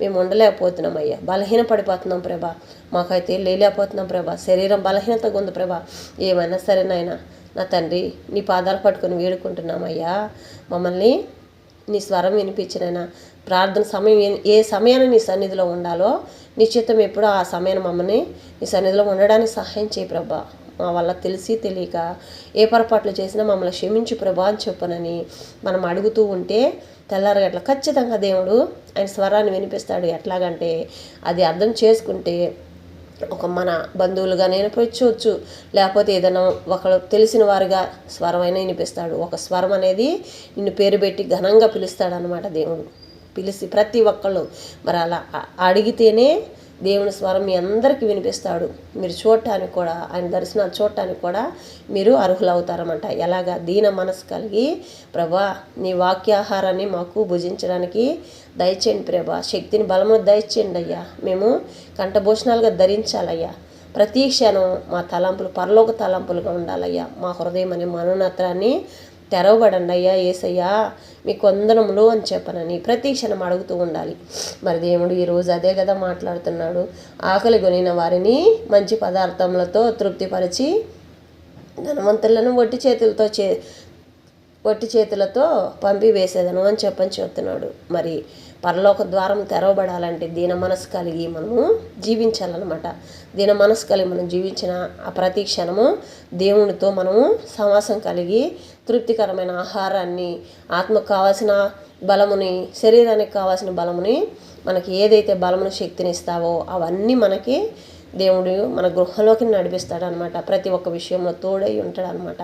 మేము ఉండలేకపోతున్నామయ్యా, బలహీన పడిపోతున్నాం ప్రభా, మాకైతే లేలేకపోతున్నాం ప్రభా, శరీరం బలహీనతగా ఉంది ప్రభా, ఏమైనా సరే నాయనా నా తండ్రి నీ పాదాలు పట్టుకొని వేడుకుంటున్నామయ్యా, మమ్మల్ని నీ స్వరం వినిపించినైనా ప్రార్థన సమయం ఏ సమయాన్ని నీ సన్నిధిలో ఉండాలో నీ చిత్తం ఎప్పుడో ఆ సమయాన్ని మమ్మల్ని నీ సన్నిధిలో ఉండడానికి సహాయం చేయి ప్రభా. మా వల్ల తెలిసి తెలియక ఏ పొరపాట్లు చేసినా మమ్మల్ని క్షమించు ప్రభా అని చెప్పనని మనం అడుగుతూ ఉంటే తెల్లారగట్ల ఖచ్చితంగా దేవుడు ఆయన స్వరాన్ని వినిపిస్తాడు. ఎట్లాగంటే అది అర్థం చేసుకుంటే ఒక మన బంధువులుగా వినిపించవచ్చు, లేకపోతే ఏదైనా ఒకరు తెలిసిన వారిగా స్వరమైనా వినిపిస్తాడు. ఒక స్వరం అనేది నిన్ను పేరు పెట్టి ఘనంగా పిలుస్తాడనమాట దేవుడు. పిలిచి ప్రతి ఒక్కళ్ళు మరి అలా అడిగితేనే దేవుని స్వరం మీ అందరికీ వినిపిస్తాడు. మీరు చూడటానికి కూడా ఆయన దర్శనాలు చూడటానికి కూడా మీరు అర్హులవుతారన్నమాట. ఎలాగా దీన మనసు కలిగి ప్రభా నీ వాక్యాహారాన్ని మాకు భుజించడానికి దయచేయండి ప్రభా, శక్తిని బలమును దయచేయండి అయ్యా, మేము కంఠభూషణాలుగా ధరించాలయ్యా, ప్రతి క్షణం మా తలంపులు పరలోక తలంపులుగా ఉండాలయ్యా, మా హృదయం అనే మనోనేత్రాన్ని తెరవబడండి అయ్యా యేసయ్యా మీకు వందనములు అని చెప్పనని ప్రతి క్షణం అడుగుతూ ఉండాలి. మరి దేవుడు ఈరోజు అదే కదా మాట్లాడుతున్నాడు. ఆకలి కొనిన వారిని మంచి పదార్థములతో తృప్తిపరిచి ధనవంతులను వట్టి చేతులతో పంపివేసేదను అని చెప్పని చెప్తున్నాడు. మరి పరలోక ద్వారం తెరవబడాలంటే దీన మనసు కలిగి మనము జీవించాలన్నమాట. దీన మనసు కలిగి మనం జీవించిన ఆ ప్రతి క్షణము దేవునితో మనము సమాసం కలిగి తృప్తికరమైన ఆహారాన్ని, ఆత్మకు కావాల్సిన బలముని, శరీరానికి కావాల్సిన బలముని, మనకి ఏదైతే బలమును శక్తిని ఇస్తావో అవన్నీ మనకి దేవుడు మన గృహంలోకి నడిపిస్తాడనమాట. ప్రతి ఒక్క విషయంలో తోడై ఉంటాడనమాట.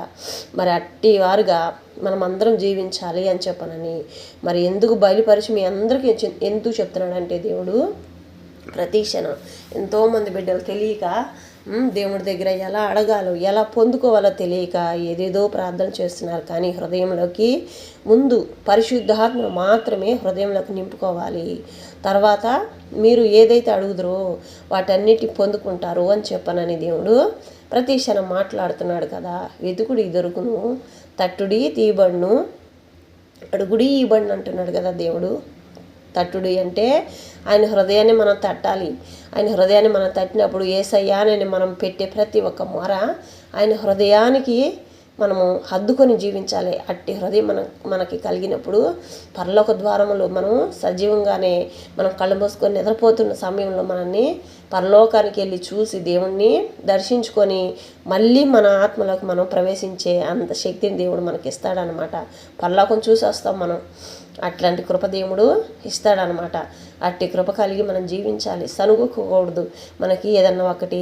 మరి అట్టి వారుగా మనం అందరం జీవించాలి అని చెప్పనని మరి ఎందుకు బయలుపరిచి మీ అందరికీ ఎందుకు చెప్తున్నాడంటే దేవుడు ప్రతి క్షణం ఎంతోమంది బిడ్డలు తెలియక దేవుడి దగ్గర ఎలా అడగాలో ఎలా పొందుకోవాలో తెలియక ఏదేదో ప్రార్థన చేస్తున్నారు. కానీ హృదయంలోకి ముందు పరిశుద్ధాత్మను మాత్రమే హృదయంలోకి నింపుకోవాలి. తర్వాత మీరు ఏదైతే అడుగుదరో వాటన్నిటి పొందుకుంటారు అని చెప్పనని దేవుడు ప్రతి క్షణం మాట్లాడుతున్నాడు కదా. వెతుకుడి దొరుకును, తట్టుడి తీయబడును, అడుగుడి ఇవ్వబడిన అంటున్నాడు కదా దేవుడు. తట్టుడి అంటే ఆయన హృదయాన్ని మనం తట్టాలి. ఆయన హృదయాన్ని మనం తట్టినప్పుడు యేసయ్యానని మనం పెట్టే ప్రతి ఒక్క మొర ఆయన హృదయానికి మనము హద్దుకొని జీవించాలి. అట్టి హృదయం మనకి కలిగినప్పుడు పరలోక ద్వారములు మనం సజీవంగానే మనం కళ్ళు మూసుకొని నిద్రపోతున్న సమయంలో మనల్ని పరలోకానికి వెళ్ళి చూసి దేవుణ్ణి దర్శించుకొని మళ్ళీ మన ఆత్మలోకి మనం ప్రవేశించే అంత శక్తిని దేవుడు మనకి ఇస్తాడనమాట. పరలోకం చూసి వస్తాం మనం. అట్లాంటి కృప దేవుడు ఇస్తాడనమాట. అట్టి కృప కలిగి మనం జీవించాలి, సనుగుకోకూడదు. మనకి ఏదన్నా ఒకటి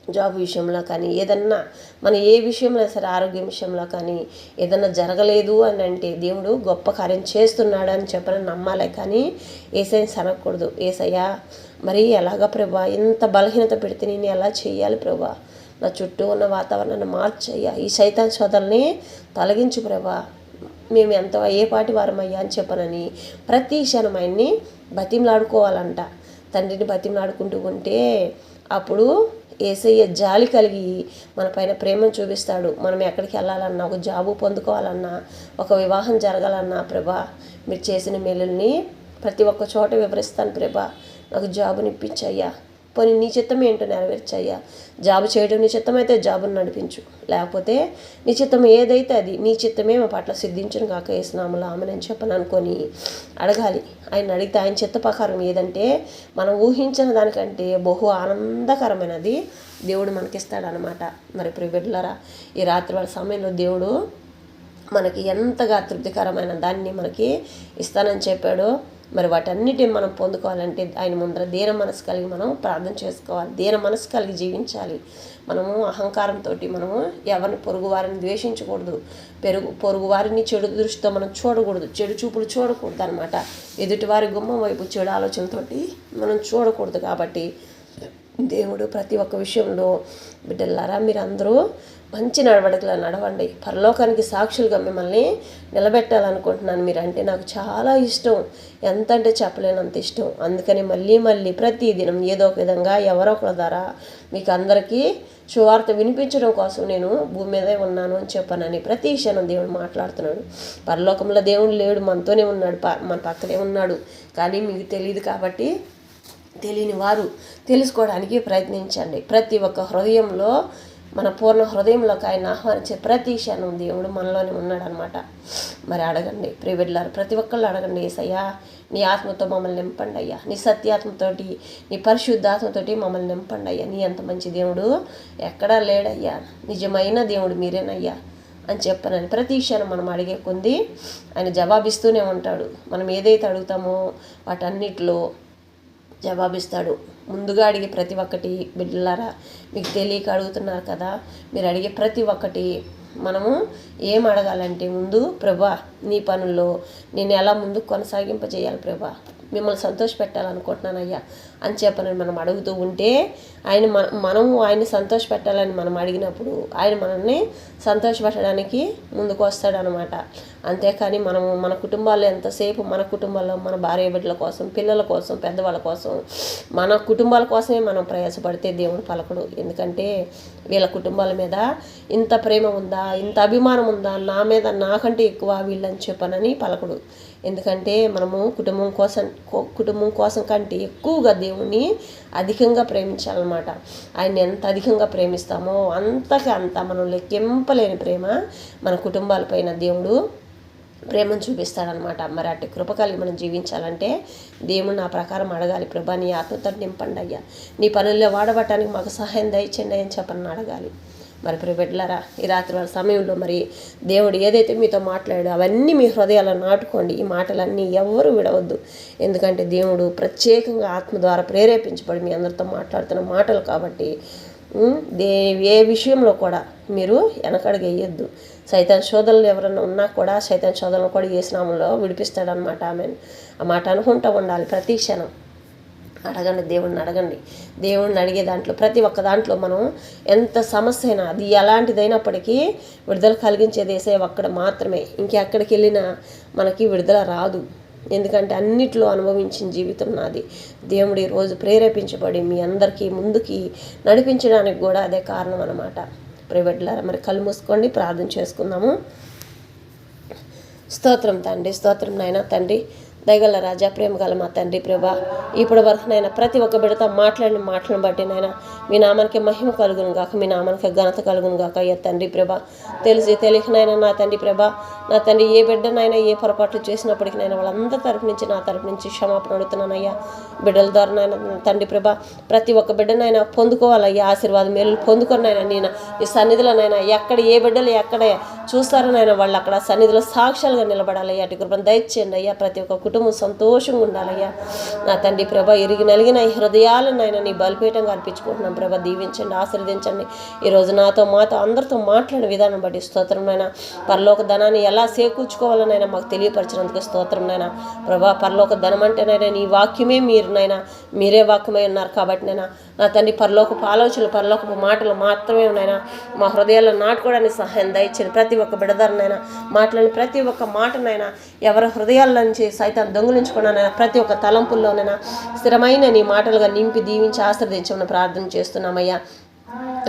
జాబ్ విషయంలో కానీ ఏదన్నా మన ఏ విషయంలో సరే ఆరోగ్యం విషయంలో కానీ ఏదన్నా జరగలేదు అని అంటే దేవుడు గొప్ప కార్యం చేస్తున్నాడు అని చెప్పని నమ్మాలి. కానీ ఏసైని సనగకూడదు. ఏసయ్యా మరి ఎలాగా ప్రభా, ఇంత బలహీనత పెడితే నేను ఎలా చేయాలి ప్రభా, నా చుట్టూ ఉన్న వాతావరణాన్ని మార్చయ్యా, ఈ సైతాన్ సోదరుల్ని తొలగించు ప్రభా, మేము ఎంత ఏ పాటి వారమయ్యా అని చెప్పనని ప్రతి క్షణం ఆయన్ని బతిమలాడుకోవాలంట. తండ్రిని బతిమలాడుకుంటూ ఉంటే అప్పుడు యేసయ్య జాలి కలిగి మన పైన ప్రేమను చూపిస్తాడు. మనం ఎక్కడికి వెళ్ళాలన్నా, ఒక జాబు పొందుకోవాలన్నా, ఒక వివాహం జరగాలన్నా, ప్రభా మీరు చేసిన మేలుల్ని ప్రతి ఒక్క చోట వివరిస్తాను ప్రభా, నాకు జాబుని ఇప్పించయ్యా, పోనీ నీ చిత్తం ఏంటో నెరవేర్చయ్యా, జాబు చేయడం నీ చిత్తం అయితే జాబును నడిపించు, లేకపోతే నీ చిత్తం ఏదైతే అది నీ చిత్తమే మా పట్ల సిద్ధించును కాక యేసునామములో ఆమేన్ చెప్పని అనుకొని అడగాలి. ఆయన అడిగితే ఆయన చిత్త ప్రకారం ఏదంటే మనం ఊహించిన దానికంటే బహు ఆనందకరమైనది దేవుడు మనకిస్తాడనమాట. మరి ప్రియబిడ్డలారా, ఈ రాత్రి వాళ్ళ సమయంలో దేవుడు మనకి ఎంతగా తృప్తికరమైన దాన్ని మనకి ఇస్తానని చెప్పాడో మరి వాటన్నిటిని మనం పొందుకోవాలంటే ఆయన ముందర దీన మనసు కలిగి మనం ప్రార్థన చేసుకోవాలి. దీన మనసు కలిగి జీవించాలి. మనము అహంకారంతో మనము ఎవరిని పొరుగువారిని ద్వేషించకూడదు, పొరుగువారిని చెడు దృష్టితో మనం చూడకూడదు, చెడు చూపులు చూడకూడదు అనమాట. ఎదుటివారి గుమ్మం వైపు చెడు ఆలోచనతోటి మనం చూడకూడదు. కాబట్టి దేవుడు ప్రతి ఒక్క విషయంలో బిడ్డలారా మీరందరూ మంచి నడవడికలో నడవండి. పరలోకానికి సాక్షులుగా మిమ్మల్ని నిలబెట్టాలనుకుంటున్నాను. మీరంటే నాకు చాలా ఇష్టం, ఎంత అంటే చెప్పలేనంత ఇష్టం. అందుకని మళ్ళీ మళ్ళీ ప్రతి దినం ఏదో ఒక విధంగా ఎవరో ఒకరి ద్వారా మీకు అందరికీ సువార్త వినిపించడం కోసం నేను భూమి మీదే ఉన్నాను అని చెప్పానని ప్రతి క్షణం దేవుడు మాట్లాడుతున్నాడు. పరలోకంలో దేవుడు లేడు, మనతోనే ఉన్నాడు, మన పక్కనే ఉన్నాడు. కానీ మీకు తెలియదు కాబట్టి తెలియని వారు తెలుసుకోవడానికి ప్రయత్నించండి. ప్రతి ఒక్క హృదయంలో, మన పూర్ణ హృదయంలోకి ఆయన ఆహ్వానించే ప్రతి క్షణం దేవుడు మనలోనే ఉన్నాడనమాట. మరి అడగండి ప్రియబిడ్డలారా, ప్రతి ఒక్కళ్ళు అడగండి, యేసయ్యా నీ ఆత్మతో మమ్మల్ని నింపండి అయ్యా, నీ సత్యాత్మతోటి, నీ పరిశుద్ధాత్మతోటి మమ్మల్ని నింపండి అయ్యా. నీ అంత మంచి దేవుడు ఎక్కడా లేడయ్యా, నిజమైన దేవుడు మీరేనయ్యా అని చెప్పనని ప్రతి క్షణం మనం అడిగే కొంది ఆయన జవాబిస్తూనే ఉంటాడు. మనం ఏదైతే అడుగుతామో వాటన్నిటిలో జవాబిస్తాడు. ముందుగా అడిగే ప్రతి ఒక్కటి బిడ్డలారా, మీకు తెలియక అడుగుతున్నారు కదా, మీరు అడిగే ప్రతి ఒక్కటి మనము ఏం అడగాలంటే ముందు, ప్రభా నీ పనుల్లో నేను ఎలా ముందుకు కొనసాగింపజేయాలి ప్రభా, మిమ్మల్ని సంతోషపెట్టాలనుకుంటున్నానయ్యా అని చెప్పని మనం అడుగుతూ ఉంటే ఆయన మనము ఆయన్ని సంతోషపెట్టాలని మనం అడిగినప్పుడు ఆయన మనల్ని సంతోషపెట్టడానికి ముందుకు వస్తాడనమాట. అంతేకాని మనము మన కుటుంబాల్లో ఎంతసేపు మన కుటుంబాల్లో మన భార్య బిడ్డల కోసం, పిల్లల కోసం, పెద్దవాళ్ళ కోసం, మన కుటుంబాల కోసమే మనం ప్రయాసపడితే దేవుడు పలకడు. ఎందుకంటే వీళ్ళ కుటుంబాల మీద ఇంత ప్రేమ ఉందా, ఇంత అభిమానం ఉందా, నా మీద నాకంటే ఎక్కువ వీళ్ళని చెప్పనని పలకడు. ఎందుకంటే మనము కుటుంబం కోసం కంటే ఎక్కువగా దేవుణ్ణి అధికంగా ప్రేమించాలన్నమాట. ఆయన ఎంత అధికంగా ప్రేమిస్తామో అంత మనం లెక్కింపలేని ప్రేమ మన కుటుంబాలపైన దేవుడు ప్రేమను చూపిస్తాడనమాట. మరి అట్టి కృప కలిగి మనం జీవించాలంటే దేవుడు నా ప్రకారం అడగాలి, ప్రభా నీ ఆత్మతో నింపండి అయ్యా, నీ పనుల్లో వాడబట్టడానికి మాకు సహాయం దయచేయండి అని చెప్పని అడగాలి. మరి ప్రియబిడ్డలారా, ఈ రాత్రి వాళ్ళ సమయంలో మరి దేవుడు ఏదైతే మీతో మాట్లాడాడో అవన్నీ మీ హృదయాల్లో నాటుకోండి. ఈ మాటలన్నీ ఎవ్వరూ విడవద్దు. ఎందుకంటే దేవుడు ప్రత్యేకంగా ఆత్మ ద్వారా ప్రేరేపించబడి మీ అందరితో మాట్లాడుతున్న మాటలు కాబట్టి ఏ విషయంలో కూడా మీరు వెనకడుగు వేయొద్దు. సైతాన్ శోధనలు ఎవరైనా ఉన్నా కూడా సైతాన్ శోధనలు కూడా యేసు నామములో విడిపిస్తాడనమాట. ఆ మాట అనుకుంటూ ఉండాలి ప్రతి క్షణం. అడగండి, దేవుడిని అడగండి. దేవుడిని అడిగే దాంట్లో ప్రతి ఒక్క దాంట్లో మనం ఎంత సమస్య అయినా అది ఎలాంటిదైనప్పటికీ విడుదల కలిగించేది యేసయ్య ఒక్కడ మాత్రమే. ఇంకెక్కడికి వెళ్ళినా మనకి విడుదల రాదు. ఎందుకంటే అన్నిట్లో అనుభవించిన జీవితం నాది. దేవుడు ఈరోజు ప్రేరేపించబడి మీ అందరికీ ముందుకి నడిపించడానికి కూడా అదే కారణం అన్నమాట. ప్రియబిడ్డలారా, మరి కళ్ళు మూసుకోండి, ప్రార్థన చేసుకుందాము. స్తోత్రం తండ్రి, స్తోత్రం నాయనా తండ్రి, దయగల రాజా, ప్రేమ గల మా తండ్రి ప్రభా, ఇప్పటి వరకు నాయన ప్రతి ఒక్క బిడ్డతో మాట్లాడిన మాటలను బట్టి నాయన మీ నామానికి మహిమ కలుగును గాక, మీ నామానికి ఘనత కలుగును గాక. అయ్యా తండ్రి ప్రభా, తెలిసి తెలియకనైనా నా తండ్రి ప్రభా, నా తండ్రి ఏ బిడ్డనైనా ఏ పొరపాట్లు చేసినప్పటికీ నేను వాళ్ళందరి తరపు నుంచి నా తరపు నుంచి క్షమాపణ అడుగుతున్నానయ్యా. బిడ్డల ద్వారా నాయన తండ్రి ప్రభా, ప్రతి ఒక్క బిడ్డనైనా పొందుకోవాలయ్యా, ఆశీర్వాదం మేలు పొందుకున్నాయినా నేను ఈ సన్నిధిలోనైనా ఎక్కడ ఏ బిడ్డలు ఎక్కడ చూస్తారనైనా వాళ్ళు అక్కడ సన్నిధిలో సాక్ష్యాలుగా నిలబడాలయ్యా. అటు కృపను దయచేయండి అయ్యా. ప్రతి ఒక్క కుటుంబం సంతోషంగా ఉండాలయ్యా. నా తండ్రి ప్రభా, ఎరిగి నలిగిన ఈ హృదయాలను ఆయన నీ బలిపీఠంగా అర్పించుకుంటున్నాం ప్రభా. దీవించండి, ఆశీర్వదించండి. ఈరోజు మాతో అందరితో మాట్లాడిన విధానం బట్టి స్తోత్రం నాయన. పరలోక ధనాన్ని ఎలా సేకూర్చుకోవాలనైనా మాకు తెలియపరిచినందుకు స్తోత్రం నాయన ప్రభా. పరలోక ధనం అంటేనైనా నీ వాక్యమే మీరే వాక్యమై ఉన్నారు కాబట్టి నైనా నా తండ్రి పరలోకపు ఆలోచనలు, పరలోకపు మాటలు మాత్రమే ఉన్నాయినా మా హృదయాల్లో నాటుకోవడానికి సహాయం దయచేయండి. ప్రతి ఒక్క బిడ్డదారునైనా మాట్లాడిన ప్రతి ఒక్క మాటనైనా ఎవరి హృదయాల నుంచి సైతాన్ని దొంగిలించుకున్నానైనా ప్రతి ఒక్క తలంపుల్లోనైనా స్థిరమైన నీ మాటలుగా నింపి దీవించి ఆశీర్వదించమని ప్రార్థన చేస్తున్నామయ్యా.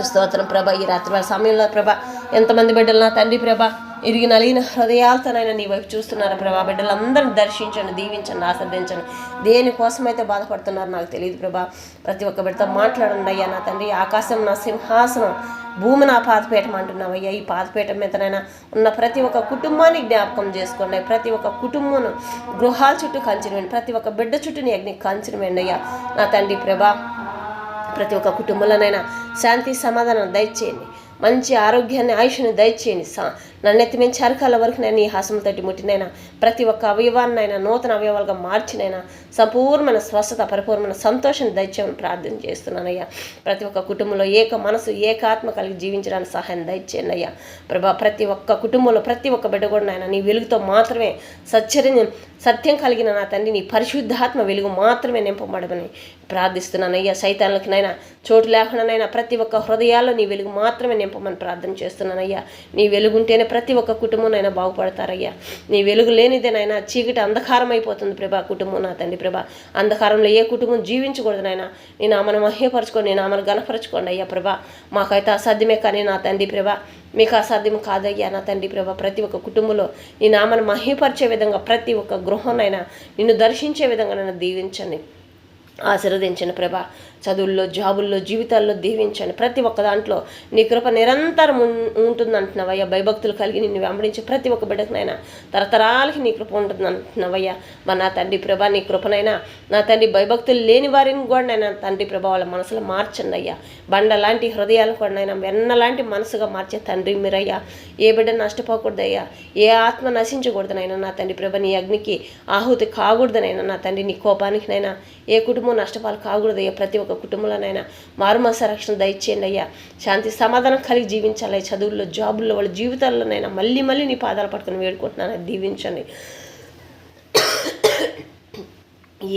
స్తోత్రం ప్రభా. ఈ రాత్రి సమయంలో ప్రభా ఎంతమంది బిడ్డలు నా తండ్రి ప్రభా ఇరిగి నలిగిన హృదయాలతోనైనా నీ వైపు చూస్తున్నారు ప్రభా. బిడ్డలందరినీ దర్శించండి, దీవించండి, ఆశీర్వదించండి. దేనికోసమైతే బాధపడుతున్నారు నాకు తెలియదు ప్రభా. ప్రతి ఒక్క బిడ్డతో మాట్లాడండి అయ్యా. నా తండ్రి ఆకాశం నా సింహాసనం, భూమి నా పాదపీఠం అంటున్నావు అయ్యా. ఈ పాదపీఠం మీదనైనా ఉన్న ప్రతి ఒక్క కుటుంబాన్ని జ్ఞాపకం చేసుకోండి. ప్రతి ఒక్క కుటుంబం గృహాల చుట్టూ కంచెను వేయండి. ప్రతి ఒక్క బిడ్డ చుట్టూ నీ అగ్ని కంచెను వేయండి అయ్యా. నా తండ్రి ప్రభా, ప్రతి ఒక్క కుటుంబంలోనైనా శాంతి సమాధానం దయచేయండి. మంచి ఆరోగ్యాన్ని, ఆయుష్ని దయచేయండి. నన్నెత్తి మించి అరకాల వరకు నేను ఈ హాసం తట్టి ముట్టినైనా ప్రతి ఒక్క అవయవాన్నైనా నూతన అవయవాలుగా మార్చినైనా సంపూర్ణమైన స్వస్థత, పరిపూర్ణమైన సంతోషం దయచేయమని ప్రార్థన చేస్తున్నానయ్యా. ప్రతి ఒక్క కుటుంబంలో ఏక మనసు, ఏకాత్మ కలిగి జీవించడానికి సహాయం దయచేయండి అయ్యా ప్రభా. ప్రతి ఒక్క కుటుంబంలో ప్రతి ఒక్క బిడ్డ కూడా నాయన నీ వెలుగుతో మాత్రమే సత్యం కలిగిన నా తండ్రి నీ పరిశుద్ధాత్మ వెలుగు మాత్రమే నింపబడమని ప్రార్థిస్తున్నాను అయ్యా. సైతాన్లకినైనా చోటు లేకుండానైనా ప్రతి ఒక్క హృదయాల్లో నీ వెలుగు మాత్రమే నింపమని ప్రార్థన చేస్తున్నానయ్యా. నీ వెలుగుంటేనే ప్రతి ఒక్క కుటుంబంనైనా బాగుపడతారయ్యా. నీ వెలుగు లేనిదేనైనా చీకటి అంధకారం అయిపోతుంది ప్రభా కుటుంబం నా తండ్రి ప్రభా. అంధకారంలో ఏ కుటుంబం జీవించకూడదునైనా నీ నామను మహ్యపరచుకోండి, నీ నామను గణపరచుకోండి అయ్యా ప్రభా. మాకైతే అసాధ్యమే కానీ నా తండ్రి ప్రభా మీకు అసాధ్యం కాదయ్యా నా తండ్రి ప్రభా. ప్రతి ఒక్క కుటుంబంలో నీ నామను మహ్యపరిచే విధంగా ప్రతి ఒక్క గృహంనైనా నిన్ను దర్శించే విధంగా నన్ను దీవించండి, ఆశీర్వదించండి ప్రభా. చదువుల్లో, జాబుల్లో, జీవితాల్లో దీవించండి. ప్రతి ఒక్క దాంట్లో నీ కృప నిరంతరం ఉంటుందంటున్నావయ్యా. భయభక్తులు కలిగి నిన్ను వెంబడించి ప్రతి ఒక్క బిడ్డకునైనా తరతరాలకి నీ కృప ఉంటుంది అంటున్నావయ్యా. మా నా తండ్రి ప్రభా నీ కృపనైనా నా తండ్రి భయభక్తులు లేని వారిని కూడా నైనా తండ్రి ప్రభా వాళ్ళ మనసులో మార్చండి అయ్యా. బండ లాంటి హృదయాలు కూడా నైనా వెన్న లాంటి మనసుగా మార్చే తండ్రి మీరయ్యా. ఏ బిడ్డ నష్టపోకూడదయ్యా, ఏ ఆత్మ నశించకూడదనైనా నా తండ్రి ప్రభా. నీ అగ్నికి ఆహుతి కాకూడదనైనా నా తండ్రి. నీ కోపానికినైనా ఏ కుటుంబం నష్టపాలు కాకూడదయ్యా. ప్రతి ఒక్క కుటుంబంలోనైనా మారుమనసు రక్షణ దయచేయండి అయ్యా. శాంతి సమాధానం కలిగి జీవించాలి. చదువుల్లో, జాబుల్లో, వాళ్ళ జీవితాల్లోనైనా మళ్ళీ మళ్ళీ నీ పాదాలు పట్టుకుని వేడుకుంటున్నాను, దీవించండి.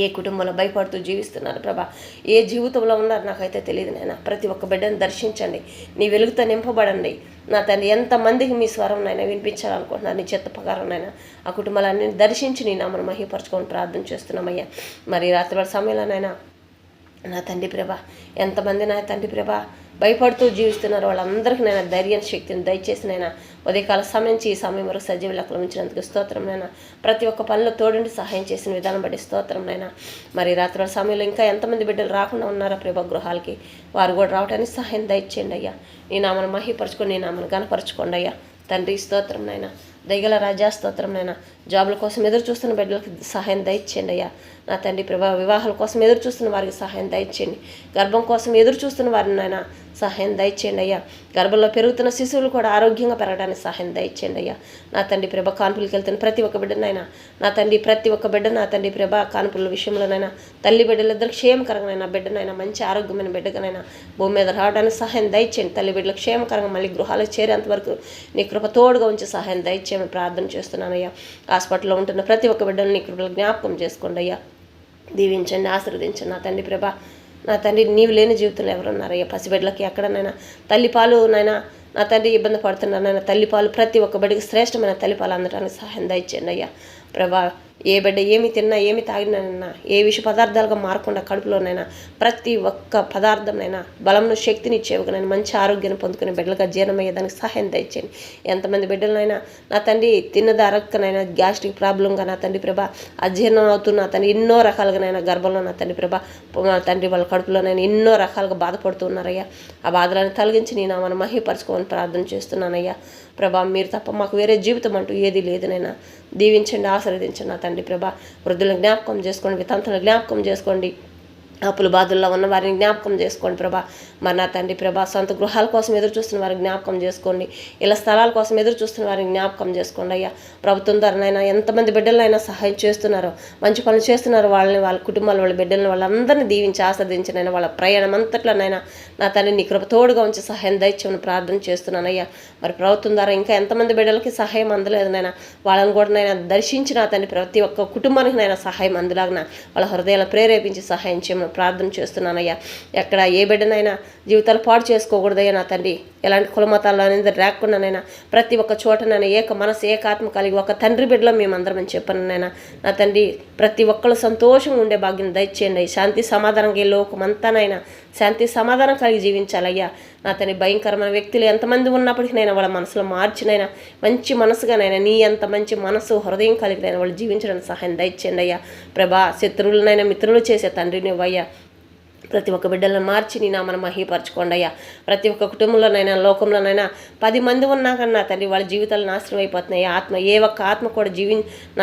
ఏ కుటుంబంలో భయపడుతూ జీవిస్తున్నారు ప్రభా, ఏ జీవితంలో ఉన్నారు నాకైతే తెలియదు నాయన. ప్రతి ఒక్క బిడ్డను దర్శించండి, నీ వెలుగుతో నింపబడండి నా తండ్రి. ఎంతమందికి మీ స్వరం నైనా వినిపించాలనుకుంటున్నారు నీ చిత్త ప్రకారం నైనా ఆ కుటుంబాలన్నీ దర్శించి నీ నామను మహిపరచుకొని ప్రార్థన చేస్తున్నామయ్యా. మరి రాత్రి సమయంలోనైనా నా తండ్రి ప్రభా ఎంతమంది నా తండ్రి ప్రభా భయపడుతూ జీవిస్తున్నారు వాళ్ళందరికీ నేను ధైర్య శక్తిని దయచేసి నైనా ఉదయకాల సమయం నుంచి ఈ సమయం వరకు సజీవ లెక్కలు ఉంచినందుకు స్తోత్రం నైనా. ప్రతి ఒక్క పనిలో తోడుండి సహాయం చేసిన విధానం బట్టి స్తోత్రం నైనా. మరి రాత్రి సమయంలో ఇంకా ఎంతమంది బిడ్డలు రాకుండా ఉన్నారో ప్రభా గృహాలకి, వారు కూడా రావడానికి సహాయం దయచేయండి అయ్యా. నీ నామను మహిపరచుకొని నీ నామను గణపరచుకోండి అయ్యా తండ్రి. స్తోత్రం నైనా. దయగల రాజా స్తోత్రం నైనా. జాబుల కోసం ఎదురు చూస్తున్న బిడ్డలకి సహాయం దయచేయండి అయ్యా నా తండ్రి ప్రభా. వివాహాల కోసం ఎదురు చూస్తున్న వారికి సహాయం దయచేయండి. గర్భం కోసం ఎదురు చూస్తున్న వారిని నాయన సహాయం దయచేయండి అయ్యా. గర్భంలో పెరుగుతున్న శిశువులు కూడా ఆరోగ్యంగా పెరగడానికి సహాయం దయచేయండి అయ్యా నా తండ్రి ప్రభా. కాన్పులకు వెళ్తున్న ప్రతి ఒక్క బిడ్డనైనా నా తండ్రి, ప్రతి ఒక్క బిడ్డ నా తండ్రి ప్రభా కాన్పుల విషయంలోనైనా తల్లి బిడ్డలిద్దరు క్షేమకరంగా బిడ్డనైనా మంచి ఆరోగ్యమైన బిడ్డగానైనా భూమి మీద రావడానికి సహాయం దయచేయండి. తల్లి బిడ్డలు క్షేమకరంగా మళ్ళీ గృహాలకు చేరేంత వరకు నీ కృప తోడుగా ఉంచి సహాయం దయచేయమని ప్రార్థన చేస్తున్నానయ్యా. హాస్పిటల్లో ఉంటున్న ప్రతి ఒక్క బిడ్డను నీ కృపలు జ్ఞాపకం చేసుకోండి అయ్యా. దీవించండి, ఆశీర్వదించండి నా తండ్రి ప్రభా. నా తండ్రి నీవు లేని జీవితంలో ఎవరున్నారయ్యా? పసిబిడ్డలకి ఎక్కడనైనా తల్లిపాలు నైనా నా తండ్రి ఇబ్బంది పడుతున్నానైనా తల్లిపాలు ప్రతి ఒక్క బిడ్డకి శ్రేష్టమైన తల్లిపాలు అందడానికి సహాయం దయచేయండి అయ్యా ప్రభా. ఏ బిడ్డ ఏమి తిన్నా ఏమి తాగినైనా ఏ విష పదార్థాలుగా మారకుండా కడుపులోనైనా ప్రతి ఒక్క పదార్థంనైనా బలంను శక్తిని ఇచ్చేవగనైనా మంచి ఆరోగ్యాన్ని పొందుకునే బిడ్డలుగా జీర్ణమయ్యేదానికి సహాయం దయచేయండి. ఎంతమంది బిడ్డలనైనా నా తండ్రి తిన్నది అరక్కనైనా గ్యాస్ట్రిక్ ప్రాబ్లంగా నా తండ్రి ప్రభా అజీర్ణం అవుతున్న నా తండ్రి ఎన్నో రకాలుగానైనా గర్భంలో నా తండ్రి ప్రభా నా తండ్రి వాళ్ళ కడుపులోనైనా ఎన్నో రకాలుగా బాధపడుతున్నారయ్యా. ఆ బాధలను తొలగించి నేను మనం మహిపరచుకోమని ప్రార్థన చేస్తున్నానయ్యా ప్రభా. మీరు తప్ప మాకు వేరే జీవితం అంటూ ఏది లేదునైనా. దీవించండి, ఆశీర్వదించండి నా తండ్రి ప్రభా. వృద్ధులను జ్ఞాపకం చేసుకోండి, వితంతులను జ్ఞాపకం చేసుకోండి, అప్పుల బాధల్లో ఉన్న వారిని జ్ఞాపకం చేసుకోండి ప్రభా. మరి నా తండ్రి ప్రభా సొంత గృహాల కోసం ఎదురు చూస్తున్న వారిని జ్ఞాపకం చేసుకోండి, ఇలా స్థలాల కోసం ఎదురు చూస్తున్న వారిని జ్ఞాపకం చేసుకోండి అయ్యా. ప్రభుత్వం ద్వారానైనా ఎంతమంది బిడ్డలైనా సహాయం చేస్తున్నారో, మంచి పనులు చేస్తున్నారో వాళ్ళని, వాళ్ళ కుటుంబాలు, వాళ్ళ బిడ్డలను, వాళ్ళందరినీ దీవించి ఆస్వాదించినైనా వాళ్ళ ప్రయాణం అంతట్లోనైనా నా తండ్రి నీ కృప తోడుగా ఉంచి సహాయం దయచేయమని ప్రార్థన చేస్తున్నానయ్యా. మరి ప్రభుత్వం ద్వారా ఇంకా ఎంతమంది బిడ్డలకి సహాయం అందలేదనైనా వాళ్ళని కూడా నైనా దర్శించి నా తండ్రి ప్రతి ఒక్క కుటుంబానికి నైనా సహాయం అందలాగిన వాళ్ళ హృదయాలను ప్రేరేపించి సహాయం చేయమని ప్రార్థన చేస్తున్నానయ్యా. ఎక్కడ ఏ బిడ్డనైనా జీవితాలు పాడు చేసుకోకూడదయ్యా నా తండ్రి. ఎలాంటి కుల మతాల్లో అనేది రాకుండానైనా ప్రతి ఒక్క చోటనైనా ఏక మనసు ఏకాత్మ కలిగి ఒక తండ్రి బిడ్డలో మేమందరం అని చెప్పానైనా నా తండ్రి ప్రతి ఒక్కళ్ళు సంతోషంగా ఉండే భాగ్యం దయచేయండి. శాంతి సమాధానంగా ఈ లోకమంతానైనా శాంతి సమాధానం కలిగి జీవించాలయ్యా నా తండ్రి. భయంకరమైన వ్యక్తులు ఎంతమంది ఉన్నప్పటికీ నైనా వాళ్ళ మనసులో మార్చినైనా మంచి మనసుగానైనా నీ అంత మంచి మనసు హృదయం కలిగినైనా వాళ్ళు జీవించడానికి సహాయం దయచేయండి అయ్యా ప్రభా. శత్రువులనైనా మిత్రులు చేసే తండ్రి నువ్వయ్యా. ప్రతి ఒక్క బిడ్డలను మార్చి నీ నామను మహిపరచుకోండి అయ్యా. ప్రతి ఒక్క కుటుంబంలోనైనా లోకంలోనైనా 10 మంది ఉన్నా కన్నా తండ్రి వాళ్ళ జీవితాలు నాశనం అయిపోతున్నాయి. ఆత్మ ఏ ఒక్క ఆత్మ కూడా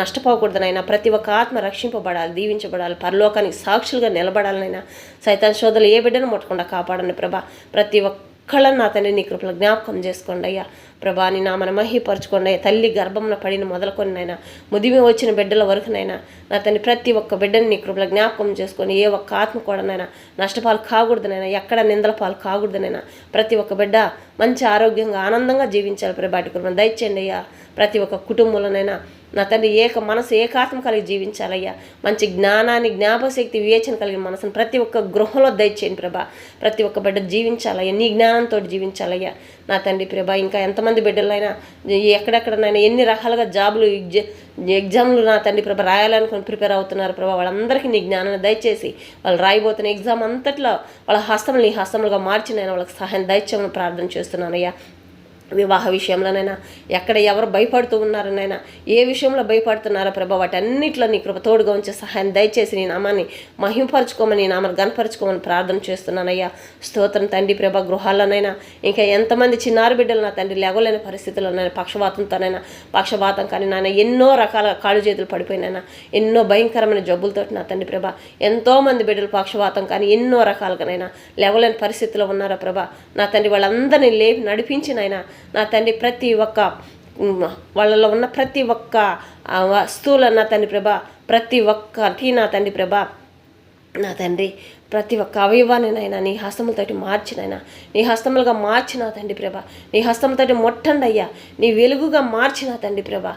నష్టపోకూడదనైనా ప్రతి ఒక్క ఆత్మ రక్షింపబడాలి, దీవించబడాలి, పరలోకానికి సాక్షులుగా నిలబడాలనైనా సైతాన్ శోధనలు ఏ బిడ్డను ముట్టకుండా కాపాడండి ప్రభా. ప్రతి ఒక్కళ్ళని నా తండ్రి నీ కృపలో జ్ఞాపకం చేసుకోండి అయ్యా ప్రభా. నీ నామను మహిపరచుకోండి అయ్యా. తల్లి గర్భంలో పడిన మొదలుకొనినైనా ముదిమి వచ్చిన బిడ్డల వరకునైనా నా తండ్రి ప్రతి ఒక్క బిడ్డని నీ కృపలో జ్ఞాపకం చేసుకొని ఏ ఒక్క ఆత్మ కూడానైనా నష్టపాలు కాకూడదనైనా, ఎక్కడ నిందల పాలు కాకూడదనైనా ప్రతి ఒక్క బిడ్డ మంచి ఆరోగ్యంగా ఆనందంగా జీవించాలి ప్రభాటి కృపను దయచేయండి అయ్యా. ప్రతి ఒక్క కుటుంబంలోనైనా నా తండ్రి ఏక మనసు ఏకాత్మ కలిగి జీవించాలయ్యా. మంచి జ్ఞానాన్ని, జ్ఞాపశక్తి, వివేచన కలిగిన మనసును ప్రతి ఒక్క గృహంలో దయచేయండి ప్రభా. ప్రతి ఒక్క బిడ్డ జీవించాలయ్యా, నీ జ్ఞానంతో జీవించాలయ్యా నా తండ్రి ప్రభా. ఇంకా ఎంతమంది బిడ్డలైనా ఎక్కడెక్కడనైనా ఎన్ని రకాలుగా జాబులు, ఎగ్జామ్లు నా తండ్రి ప్రభా రాయాలనుకుని ప్రిపేర్ అవుతున్నారు ప్రభా. వాళ్ళందరికీ నీ జ్ఞానాన్ని దయచేసి వాళ్ళు రాయిపోతున్న ఎగ్జామ్ అంతట్లో వాళ్ళ హస్తములు నీ హస్తములుగా మార్చి వాళ్ళకి సహాయం దయచేయమని ప్రార్థన చేస్తున్నానయ్యా. వివాహ విషయంలోనైనా ఎక్కడ ఎవరు భయపడుతూ ఉన్నారనైనా, ఏ విషయంలో భయపడుతున్నారో ప్రభా, వాటన్నిటిలో నీ కృప తోడుగా ఉంచే సహాయం దయచేసి నీ నామాన్ని మహింపరచుకోమని, నీ నామాన్ని గనపరచుకోమని ప్రార్థన చేస్తున్నానయ్యా. స్తోత్రం తండ్రి ప్రభా. గృహాల్లోనైనా ఇంకా ఎంతమంది చిన్నారి బిడ్డలు నా తండ్రి లేవలేని పరిస్థితుల్లోనైనా, పక్షపాతం కానీ నాయన ఎన్నో రకాల కాళ్ళు చేతులు పడిపోయినైనా, ఎన్నో భయంకరమైన జబ్బులతో నా తండ్రి ప్రభా ఎంతోమంది బిడ్డలు పక్షపాతం కానీ ఎన్నో రకాలుగానైనా లేవలేని పరిస్థితుల్లో ఉన్నారా ప్రభా. నా తండ్రి వాళ్ళందరినీ లేపి నడిపించినైనా నా తండ్రి ప్రతి ఒక్క వాళ్ళలో ఉన్న ప్రతి ఒక్క వస్తువులు నా తండ్రి ప్రభా, ప్రతి ఒక్కటి నా తండ్రి ప్రభా, నా తండ్రి ప్రతి ఒక్క అవయవానినైనా నీ హస్తములతోటి మార్చినైనా, నీ హస్తములుగా మార్చిన తండ్రి ప్రభా, నీ హస్తములతోటి మొట్టండి అయ్యా, నీ వెలుగుగా మార్చిన తండ్రి ప్రభా,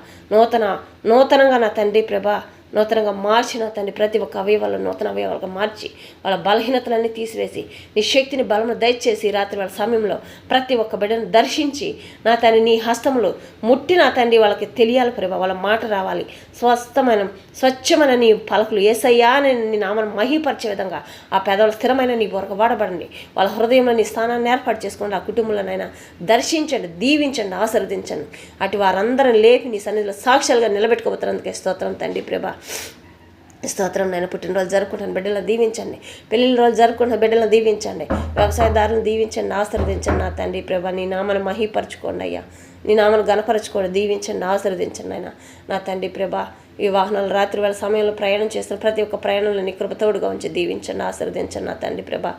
నూతనంగా నా తండ్రి ప్రభా నూతనంగా మార్చిన తండ్రి ప్రతి ఒక్క అవయవాలను నూతన అవయవాలుగా మార్చి వాళ్ళ బలహీనతలన్నీ తీసివేసి నీ శక్తిని బలము దయచేసి రాత్రి వాళ్ళ సమయంలో ప్రతి ఒక్క బిడ్డను దర్శించి నా తండ్రి నీ హస్తములు ముట్టి నా తండ్రి వాళ్ళకి తెలియాలి ప్రభా. వాళ్ళ మాట రావాలి, స్వచ్ఛమైన నీ పలకలు యేసయ్యా అని నీ నామను మహిపరిచే విధంగా ఆ పెదవులు స్థిరమైన నీ బొరక వాడబడండి. వాళ్ళ హృదయంలో నీ స్థానాన్ని ఏర్పాటు చేసుకోండి. ఆ కుటుంబంలోనైనా దర్శించండి, దీవించండి, ఆశీర్వదించండి. అటు వారందరిని లేపి నీ సన్నిధిలో సాక్ష్యాలుగా నిలబెట్టుకోబోతున్నందుకే స్తోత్రం తండ్రి ప్రభా. స్తోత్రం. నేను పుట్టినరోజు జరుపుకుంటాను బిడ్డలను దీవించండి, పెళ్ళిళ్ళ రోజు జరుపుకుంటున్న బిడ్డలను దీవించండి, వ్యవసాయదారులను దీవించండి, ఆశీర్వదించండి నా తండ్రి ప్రభా. నీ నామను మహిపరచుకోండి అయ్యా, నీ నామను గణపరచుకోండి, దీవించండి, ఆశీర్వదించండి అయినా నా తండ్రి ప్రభా. ఈ వాహనాలు రాత్రి వేళ సమయంలో ప్రయాణం చేస్తున్న ప్రతి ఒక్క ప్రయాణంలో నీ కృపతోడుగా ఉంచి దీవించండి, ఆశీర్వదించండి నా తండ్రి ప్రభా.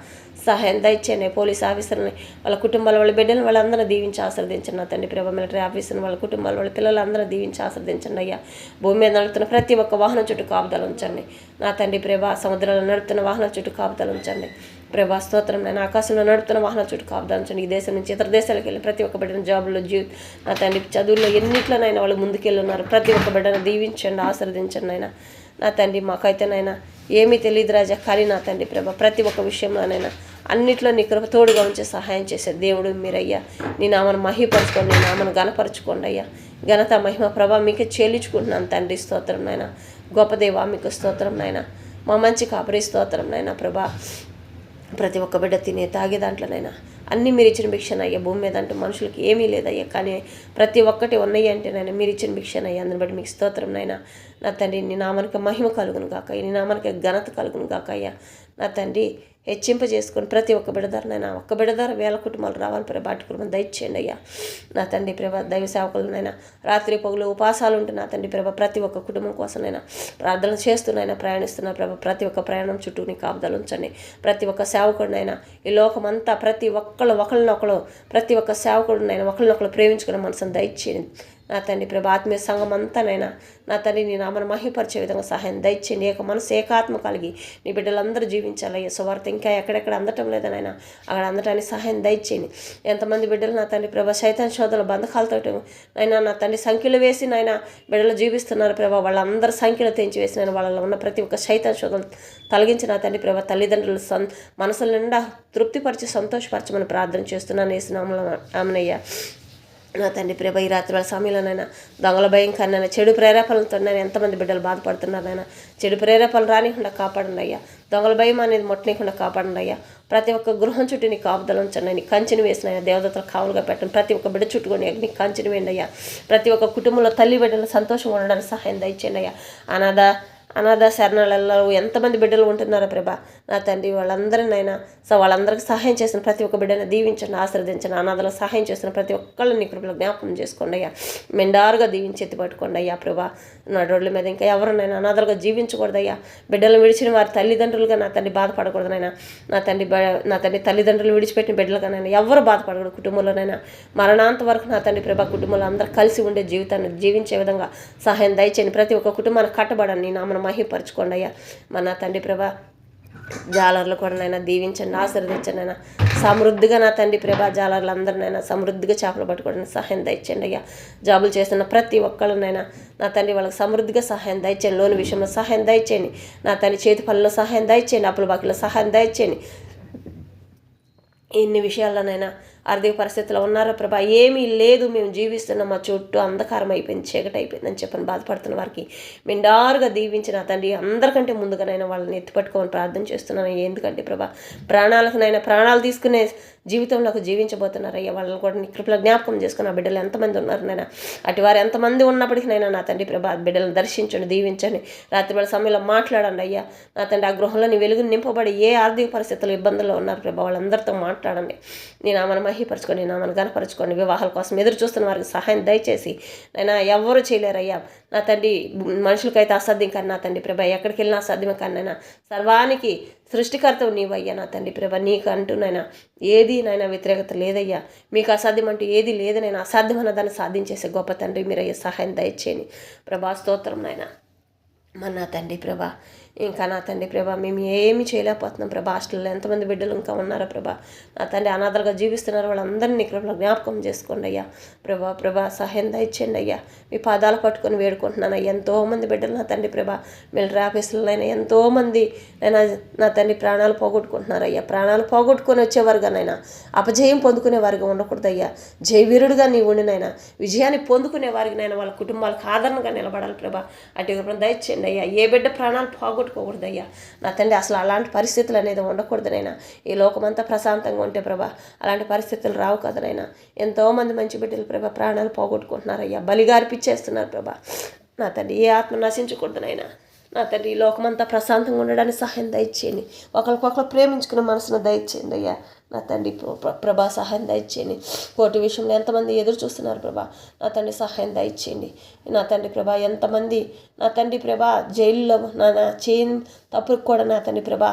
సహాయం దయచేయండి. పోలీస్ ఆఫీసర్ని వాళ్ళ కుటుంబాల వాళ్ళ బిడ్డలను వాళ్ళందరూ దీవించి ఆశీర్వదించండి నా తండ్రి ప్రభా. మిలిటరీ ఆఫీసర్ని వాళ్ళ కుటుంబాల వాళ్ళ పిల్లలందరూ దీవించి ఆశీర్వదించండి అయ్యా. భూమి మీద నడుపుతున్న ప్రతి ఒక్క వాహనం చుట్టూ కాపుదలు ఉంచండి నా తండ్రి ప్రభా. సముద్రంలో నడుపుతున్న వాహనం చుట్టూ కాపుదలు ఉంచండి ప్రభా. స్తోత్రం. నేను ఆకాశంలో నడుపుతున్న వాహనాల చుట్టూ కాపుదలు ఉంచండి. ఈ దేశం నుంచి ఇతర దేశాలకు వెళ్ళి ప్రతి ఒక్క బిడ్డను జాబుల్లో నా తండ్రి చదువుల్లో ఎన్నిట్లోనైనా వాళ్ళు ముందుకెళ్ళున్నారు. ప్రతి ఒక్క బిడ్డను దీవించండి, ఆశీర్వదించండి అయినా నా తండ్రి. మాకైతేనైనా ఏమీ తెలియదు రాజా, కానీ నా తండ్రి ప్రభా ప్రతి ఒక్క విషయంలోనైనా అన్నిట్లో నీ కృప తోడుగా ఉంచి సహాయం చేసే దేవుడు మీరయ్యా. నీ నామను మహిపరచుకోండి, నీ నామను గణపరచుకోండి అయ్యా. ఘనత మహిమ ప్రభా మీకే చెల్లించుకుంటున్నాను తండ్రి. స్తోత్రం నాయన. గొప్ప దేవా మీకు స్తోత్రం నాయన. మా మంచి కాపరి స్తోత్రం నాయన ప్రభా. ప్రతి ఒక్క బిడ్డ తినే తాగే దాంట్లోనైనా అన్నీ మీరు ఇచ్చిన భిక్షనయ్యా. భూమి మీద అంటూ మనుషులకి ఏమీ లేదయ్యా, కానీ ప్రతి ఒక్కటి ఉన్నాయి అంటే నాయన మీరు ఇచ్చిన భిక్షనయ్యా. అందుని బట్టి మీకు స్తోత్రం నాయన. నా తండ్రి నీ నామానికి మహిమ కలుగును కాక, నీ నామానికి ఘనత కలుగును కాక అయ్యా. నా తండ్రి హెచ్చింపజేసుకొని ప్రతి ఒక్క బిడదారనైనా ఒక్క బిడదార వేల కుటుంబాలు రావాలి ప్రభా. అటు కుటుంబం దయచేయండి అయ్యా. నా తండ్రి ప్రభా దైవ సేవకులనైనా రాత్రి పగులు ఉపాసాలు ఉంటే నా తండ్రి ప్రభా ప్రతి ఒక్క కుటుంబం కోసమైనా ప్రార్థన చేస్తున్నాయినా ప్రయాణిస్తున్నా ప్రభా. ప్రతి ఒక్క ప్రయాణం చుట్టూ నీ కాపుదలు ఉంచండి. ప్రతి ఒక్క సేవకుడినైనా ఈ లోకమంతా ప్రతి ఒకళ్ళనొకళ్ళు ప్రతి ఒక్క సేవకుడినైనా ఒకళ్ళనొకళ్ళు ప్రేమించుకునే మనసును దయచేయండి నా తండ్రి ప్రభా. ఆత్మీయ సంఘం అంతానైనా నా తండ్రి నీ నామను మహిపరిచే విధంగా సహాయం దయచేయండి. ఏక మనసు ఏకాత్మ కలిగి నీ బిడ్డలందరూ జీవించాలయ్యా. సువార్త ఇంకా ఎక్కడెక్కడ అందటం లేదనైనా అక్కడ అందటానికి సహాయం దయచేయండి. ఎంతమంది బిడ్డలు నా తండ్రి ప్రభా సైతాన్ శోధనల బంధకాలతో అయినా నా తండ్రి సంఖ్యలు వేసి నాయన బిడ్డలు జీవిస్తున్నారు ప్రభా. వాళ్ళందరూ సంఖ్యలు తెంచి వేసిన వాళ్ళలో ఉన్న ప్రతి ఒక్క సైతాన్ శోధనలు తొలగించిన తండ్రి ప్రభా. తల్లిదండ్రులు మనసుల నిండా తృప్తిపరిచి సంతోషపరచమని ప్రార్థన చేస్తున్నాను యేసునామములో ఆమేనయ్యా. నా తండ్రి ప్రభా ఈ రాత్రి వాళ్ళ సమయంలోనైనా దొంగల భయం కన్నా చెడు ప్రేరేపణలతో నేను ఎంతమంది బిడ్డలు బాధపడుతున్నారైనా చెడు ప్రేరేపణలు రానికుండా కాపాడండి అయ్యా. దొంగల భయం అనేది మొట్టనీయకుండా కాపాడండి అయ్యా. ప్రతి ఒక్క గృహం చుట్టూ నీ కాపుదలు ఉంచండి. నీ కంచెని వేసినాయా దేవదత్తలు కావులుగా పెట్టండి. ప్రతి ఒక్క బిడ్డ చుట్టుకొని నీ కంచెని వేయండి అయ్యా. ప్రతి ఒక్క కుటుంబంలో తల్లి బిడ్డలు సంతోషంగా ఉండడానికి సహాయం దయచేయండి అయ్యా. అనాథ శరణాలలో ఎంతమంది బిడ్డలు ఉంటున్నారో ప్రభా నా తండ్రి వాళ్ళందరినైనా వాళ్ళందరికీ సహాయం చేసిన ప్రతి ఒక్క బిడ్డను దీవించండి, ఆశీర్వదించండి. అనాథలకు సహాయం చేసిన ప్రతి ఒక్కళ్ళు నీ కృపలో జ్ఞాపకం చేసుకోండి అయ్యా. మెండారుగా దీవించి ఎత్తి పట్టుకోండి అయ్యా ప్రభా. నా రోడ్ల మీద ఇంకా ఎవరినైనా అనాథలుగా జీవించకూడదయ్యా. బిడ్డలు విడిచిన వారి తల్లిదండ్రులుగా నా తండ్రి బాధపడకూడదనైనా నా తండ్రి తల్లిదండ్రులు విడిచిపెట్టిన బిడ్డలుగానైనా ఎవరు బాధపడకూడదు. కుటుంబంలోనైనా మరణాంత వరకు నా తండ్రి ప్రభా కుటుంబంలో అందరూ కలిసి ఉండే జీవితాన్ని జీవించే విధంగా సహాయం దయచేయండి. ప్రతి ఒక్క కుటుంబాన్ని కట్టబడండి. నీ నామను మహిపరచుకోండి అయ్యా. నా తండ్రి ప్రభా జాలర్లు కూడా నైనా దీవించండి, ఆశీర్వదించండి అయినా సమృద్ధిగా. నా తండ్రి ప్రభా జాలర్లు అందరినైనా సమృద్ధిగా చేపలు పట్టుకోవడానికి సహాయం దయచేయండి అయ్యా. జాబులు చేస్తున్న ప్రతి ఒక్కళ్ళనైనా నా తండ్రి వాళ్ళకి సమృద్ధిగా సహాయం దయచేయండి. లోని విషయంలో సహాయం దయచేయండి. నా తండ్రి చేతి పనుల్లో సహాయం దయచేయండి. అప్పుల బాకీలో సహాయం దయచేయండి. ఎన్ని విషయాల్లోనైనా ఆర్థిక పరిస్థితుల్లో ఉన్నారో ప్రభా, ఏమీ లేదు, మేము జీవిస్తున్నాం, మా చుట్టూ అంధకారం అయిపోయింది, చీకటి అయిపోయిందని చెప్పని బాధపడుతున్న వారికి మెండారుగా దీవించిన తండ్రి అందరికంటే ముందుగానైనా వాళ్ళని ఎత్తుపట్టుకోమని ప్రార్థన చేస్తున్నాను. ఎందుకంటే ప్రభా ప్రాణాలకునైనా ప్రాణాలు తీసుకునే జీవితంలోకి జీవించబోతున్నారయ్యా. వాళ్ళని కూడా నీ కృపలో జ్ఞాపకం చేసుకుని ఆ బిడ్డలు ఎంతమంది ఉన్నారు నైనా, అటు వారు ఎంతమంది ఉన్నప్పటికీనైనా నా తండ్రి ప్రభా బిడ్డలను దర్శించండి, దీవించండి. రాత్రి వేళ సమయంలో మాట్లాడండి అయ్యా. నా తండ్రి ఆ గృహంలో నీ వెలుగుని నింపబడి ఏ ఆర్థిక పరిస్థితులు ఇబ్బందుల్లో ఉన్నారు ప్రభా వాళ్ళందరితో మాట్లాడండి. నీ నామను మహిపరచుకోండి, నీ నామను గనపరచుకోండి. వివాహాల కోసం ఎదురు చూస్తున్న వారికి సహాయం దయచేసి నైనా ఎవరు చేయలేరయ్యా. నా తండ్రి మనుషులకైతే అసాధ్యం కానీ నా తండ్రి ప్రభా ఎక్కడికి వెళ్ళినా అసాధ్యమే కానీ నైనా సర్వానికి సృష్టికర్తవు నీవయ్యా. నా తండ్రి ప్రభా నీకు అంటూనైనా ఏది నైనా వ్యతిరేకత లేదయ్యా. మీకు అసాధ్యం అంటూ ఏది లేదనైనా అసాధ్యమైన దాన్ని సాధించేసే గొప్ప తండ్రి మీరయ్యా. సహాయం దయచేయండి ప్రభా. స్తోత్రం నాయన. నా తండ్రి ప్రభా ఇంకా నా తండ్రి ప్రభా మేము ఏమి చేయలేకపోతున్నాం ప్రభా. హాస్టల్లో ఎంతమంది బిడ్డలు ఇంకా ఉన్నారో ప్రభా. నా తండ్రి అనాథలుగా జీవిస్తున్నారు, వాళ్ళందరినీ కృపలో జ్ఞాపకం చేసుకోండి అయ్యా. ప్రభా సహాయం దయచేయండి అయ్యా. మీ పాదాలు పట్టుకొని వేడుకుంటున్నాను అయ్యా. ఎంతోమంది బిడ్డలు నా తండ్రి ప్రభా మిలిటరీ ఆఫీసులైనా ఎంతోమంది నైనా నా తండ్రి ప్రాణాలు పోగొట్టుకుంటున్నారు అయ్యా. ప్రాణాలు పోగొట్టుకొని వచ్చేవారుగానైనా అపజయం పొందుకునే వారిగా ఉండకూడదయ్యా. జయవీరుడుగా నీ ఉండినైనా విజయాన్ని పొందుకునే వారికి నైనా వాళ్ళ కుటుంబాలకు ఆదరణగా నిలబడాలి ప్రభా. అటు కృపను దయచేయండి అయ్యా. ఏ బిడ్డ ప్రాణాలు పోగొట్టుకోకూడదయ్యా. నా తండ్రి అసలు అలాంటి పరిస్థితులు అనేది ఉండకూడదనైనా. ఈ లోకమంతా ప్రశాంతంగా ఉంటే ప్రభా అలాంటి పరిస్థితులు రావు కదనైనా. ఎంతోమంది మంచి బిడ్డలు ప్రభా ప్రాణాలు పోగొట్టుకుంటున్నారయ్యా, బలిగా అర్పించేస్తున్నారు ప్రభా. నా తండ్రి ఏ ఆత్మ నశించకూడదనైనా. నా తండ్రి ఈ లోకమంతా ప్రశాంతంగా ఉండడానికి సహాయం దయచేయండి. ఒకరికొకరు ప్రేమించుకునే మనసును దయచేయండి అయ్యా. నా తండ్రి ప్రభా సహాయం దయచేయండి. కోర్టు విషయంలో ఎంతమంది ఎదురు చూస్తున్నారు ప్రభా. నా తండ్రి సహాయం దయచేయండి. నా తండ్రి ప్రభా ఎంతమంది నా తండ్రి ప్రభా జైల్లో నా చేయని తప్పుకు కూడా నా తండ్రి ప్రభా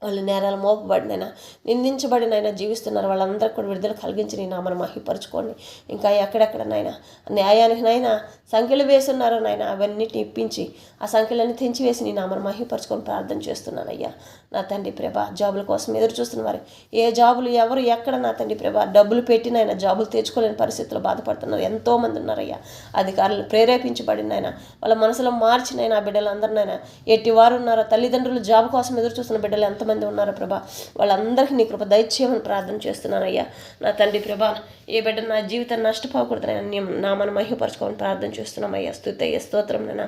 వాళ్ళు నేరాలు మోపబడినైనా నిందించబడినైనా జీవిస్తున్నారు. వాళ్ళందరికీ కూడా విడుదల కలిగించి నీ నామను మహిపరచుకోండి. ఇంకా ఎక్కడెక్కడనైనా న్యాయానికి నైనా సంఖ్యలు వేస్తున్నారో నాయన అవన్నిటిని ఇప్పించి ఆ సంఖ్యలన్నీ తెంచివేసి నీ నామను మహిపరచుకొని ప్రార్థన చేస్తున్నానయ్యా. నా తండ్రి ప్రభా జాబుల కోసం ఎదురు చూస్తున్న వారు ఏ జాబులు ఎవరు ఎక్కడ నా తండ్రి ప్రభా డబ్బులు పెట్టినైనా జాబులు తెచ్చుకోలేని పరిస్థితుల్లో బాధపడుతున్నారు ఎంతోమంది ఉన్నారయ్యా. అధికారులు ప్రేరేపించబడినైనా వాళ్ళ మనసులో మార్చినైనా బిడ్డలందరినైనా ఎట్టి వారు ఉన్నారో తల్లిదండ్రులు జాబ్ కోసం ఎదురు చూస్తున్న బిడ్డలు ఎంతమంది ఉన్నారో ప్రభా వాళ్ళందరికీ నీ కృప దయచేయమని ప్రార్థన చేస్తున్నానయ్యా. నా తండ్రి ప్రభా ఏ బిడ్డ నా జీవితాన్ని నష్టపోకూడదనైనా నీ నామను మహిపరచుకోమని ప్రార్థన చేస్తున్నామయ్యా. స్తుతయ్య స్తోత్రం నైనా.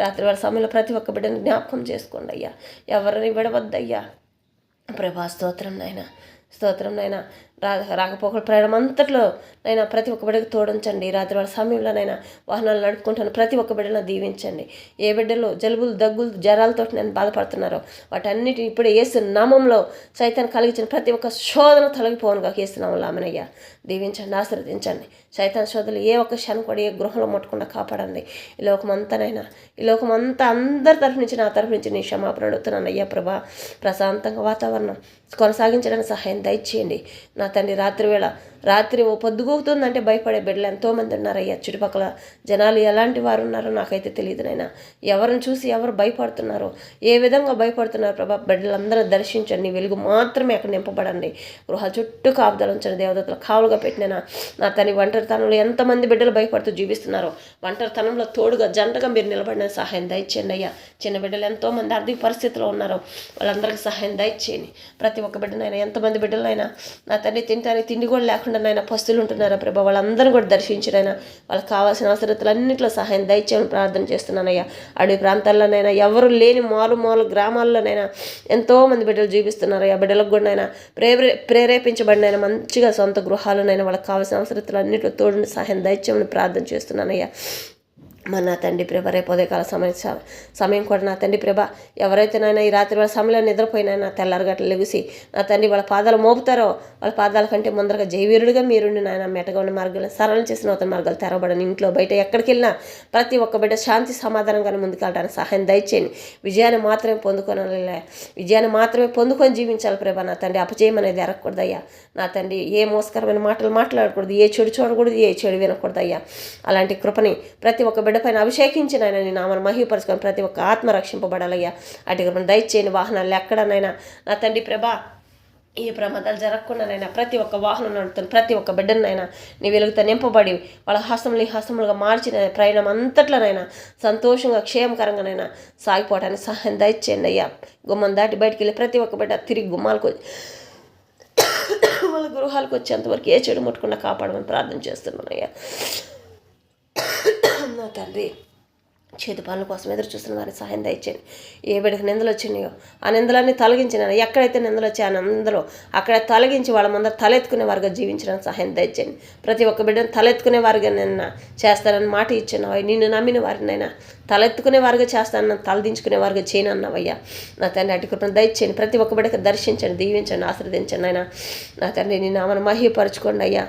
రాత్రి వాళ్ళ సమయంలో ప్రతి ఒక్క బిడ్డను జ్ఞాపకం చేసుకోండి అయ్యా. ఎవరిని విడవద్దయ్యా ప్రభా. స్తోత్రం నాయన, స్తోత్రం నాయన. రాకపోకల ప్రయాణం అంతట్లో నైనా ప్రతి ఒక్క బిడ్డకు తోడించండి. రాత్రి వాళ్ళ సమయంలోనైనా వాహనాలు నడుపుకుంటాను ప్రతి ఒక్క బిడ్డను దీవించండి. ఏ బిడ్డలు జలుబులు దగ్గులు జ్వరాలతో నేను బాధపడుతున్నారో వాటన్నిటిని ఇప్పుడే యేసు నామంలో సైతాన్ని కలిగించిన ప్రతి ఒక్క శోధన తొలగిపోనుగా యేసు నామంలో ఆమెనయ్యా. దీవించండి, ఆశీర్వదించండి. సైతాన్ శోధనలు ఏ ఒక్క క్షణం కూడా ఏ గృహంలో ముట్టకుండా కాపాడండి. ఈ లోకమంతానైనా ఈ లోకమంతా అందరి తరఫు నుంచి నా తరఫు నుంచి నీ క్షమాపణ అడుగుతున్నాను అయ్యా ప్రభా. ప్రశాంతంగా వాతావరణం కొనసాగించడానికి సహాయం దయచేయండి. నా తండ్రి రాత్రి పొద్దుగూతుందంటే భయపడే బిడ్డలు ఎంతోమంది ఉన్నారయ్యా. చుట్టుపక్కల జనాలు ఎలాంటి వారు ఉన్నారో నాకైతే తెలియదు నైనా. ఎవరిని చూసి ఎవరు భయపడుతున్నారో ఏ విధంగా భయపడుతున్నారు ప్రభా. బిడ్డలందరూ దర్శించండి. వెలుగు మాత్రమే అక్కడ నింపబడండి. గృహ చుట్టూ కాపుదలు ఉంచండి. దేవదత్తులు కావులుగా పెట్టినా నా తల్లి ఒంటరితనంలో ఎంతమంది బిడ్డలు భయపడుతూ జీవిస్తున్నారో ఒంటరితనంలో తోడుగా జంటగా మీరు నిలబడిన సహాయం దయచేయండి అయ్యా. చిన్న బిడ్డలు ఎంతోమంది ఆర్థిక పరిస్థితిలో ఉన్నారో వాళ్ళందరికీ సహాయం దయచేయండి. ప్రతి ఒక్క బిడ్డనైనా ఎంతమంది బిడ్డలైనా నా తండ్రి తింటానికి తిండి కూడా లేకుండా నైనా పస్తులు ఉంటున్నారా ప్రభా. వాళ్ళందరూ కూడా దర్శించినైనా వాళ్ళకి కావాల్సిన అవసరతలన్నింటిలో సహాయం దయచేయమని ప్రార్థన చేస్తున్నానయ్యా. అడవి ప్రాంతాల్లోనైనా ఎవరు లేని మారు గ్రామాల్లోనైనా ఎంతోమంది బిడ్డలు జీవిస్తున్నారయ్యా. బిడ్డలకు కూడా నైనా ప్రేరేపించబడినైనా మంచిగా సొంత గృహాలనైనా వాళ్ళకి కావాల్సిన అవసరతలన్నింటిలో తోడుని సహాయం దయచేయమని ప్రార్థన చేస్తున్నానయ్యా. నా తండ్రి ప్రభ రేపు ఉదయకాల సమయం కూడా నా తండ్రి ప్రభ ఎవరైతే నాయన ఈ రాత్రి వాళ్ళ సమయంలో నిద్రపోయినా తెల్లారగట్ల లెగిసి నా తండ్రి వాళ్ళ పాదాలు మోపుతారో వాళ్ళ పాదాల కంటే ముందరగా జయవీరుడిగా మీరుండి నాయన మెటగా ఉన్న మార్గాలను సరళం చేసిన నూతన మార్గాలు తెరవబడని ఇంట్లో బయట ఎక్కడికి వెళ్ళినా ప్రతి ఒక్క బిడ్డ శాంతి సమాధానంగానే ముందుకెళ్ళడానికి సహాయం దయచేయండి. విజయాన్ని మాత్రమే పొందుకొని జీవించాలి ప్రభా. నా తండ్రి అపజయం అనేది ఎరగకూడదయ్యా. నా తండ్రి ఏ మోసకరమైన మాటలు మాట్లాడకూడదు, ఏ చెడు చూడకూడదు, ఏ చెడు వినకూడదయ్యా. అలాంటి కృపని ప్రతి ఒక్క బిడ్డ పైన అభిషేకించిన ఆయన నీ నామను మహిమపరుచుకొని ప్రతి ఒక్క ఆత్మ రక్షింపబడాలయ్యా. అటు కృపను దయచేయని వాహనాలు ఎక్కడనైనా నా తండ్రి ప్రభా ఏ ప్రమాదాలు జరగకుండానైనా ప్రతి ఒక్క వాహనం నడుపుతున్న ప్రతి ఒక్క బిడ్డనైనా నీ వెలుగుతో నింపబడి వాళ్ళ హస్తములు హస్తములుగా మార్చిన ప్రయాణం అంతట్లోనైనా సంతోషంగా క్షేమకరంగానైనా సాగిపోవడానికి సహాయం దయచేయండి అయ్యా. గుమ్మం దాటి బయటికి వెళ్ళి ప్రతి ఒక్క బిడ్డ తిరిగి గుమ్మాలకు వాళ్ళ గృహాలకు వచ్చేంతవరకు ఏ చెడు ముట్టకుండా కాపాడమని ప్రార్థన చేస్తున్నాను అయ్యా. నా తండ్రి చేతి పనుల కోసం ఎదురు చూస్తున్న వారిని సహాయం దయచేయండి. ఏ బిడ్డకు నిందలు వచ్చినాయో ఆ నిందలన్నీ తొలగించిన ఎక్కడైతే నిందలు వచ్చాయో ఆ నిందలు అక్కడ తొలగించి వాళ్ళ ముందర తలెత్తుకునే వారిగా జీవించడానికి సహాయం దయచేయండి. ప్రతి ఒక్క బిడ్డను తలెత్తుకునే వారిగా నిన్న చేస్తానని మాట ఇచ్చినవయ్య. నిన్ను నమ్మిన వారినైనా తలెత్తుకునే వారిగా చేస్తానన్న తలదించుకునే వారిగా చేయను అన్నవయ్యా. నా తండ్రి అటు కృపను దయచేయండి. ప్రతి ఒక్క బిడ్డకు దర్శించండి, దీవించండి, ఆశీర్వదించండి అయినా. నా తండ్రి నీ నామను మహిమపరచుకోండి అయ్యా.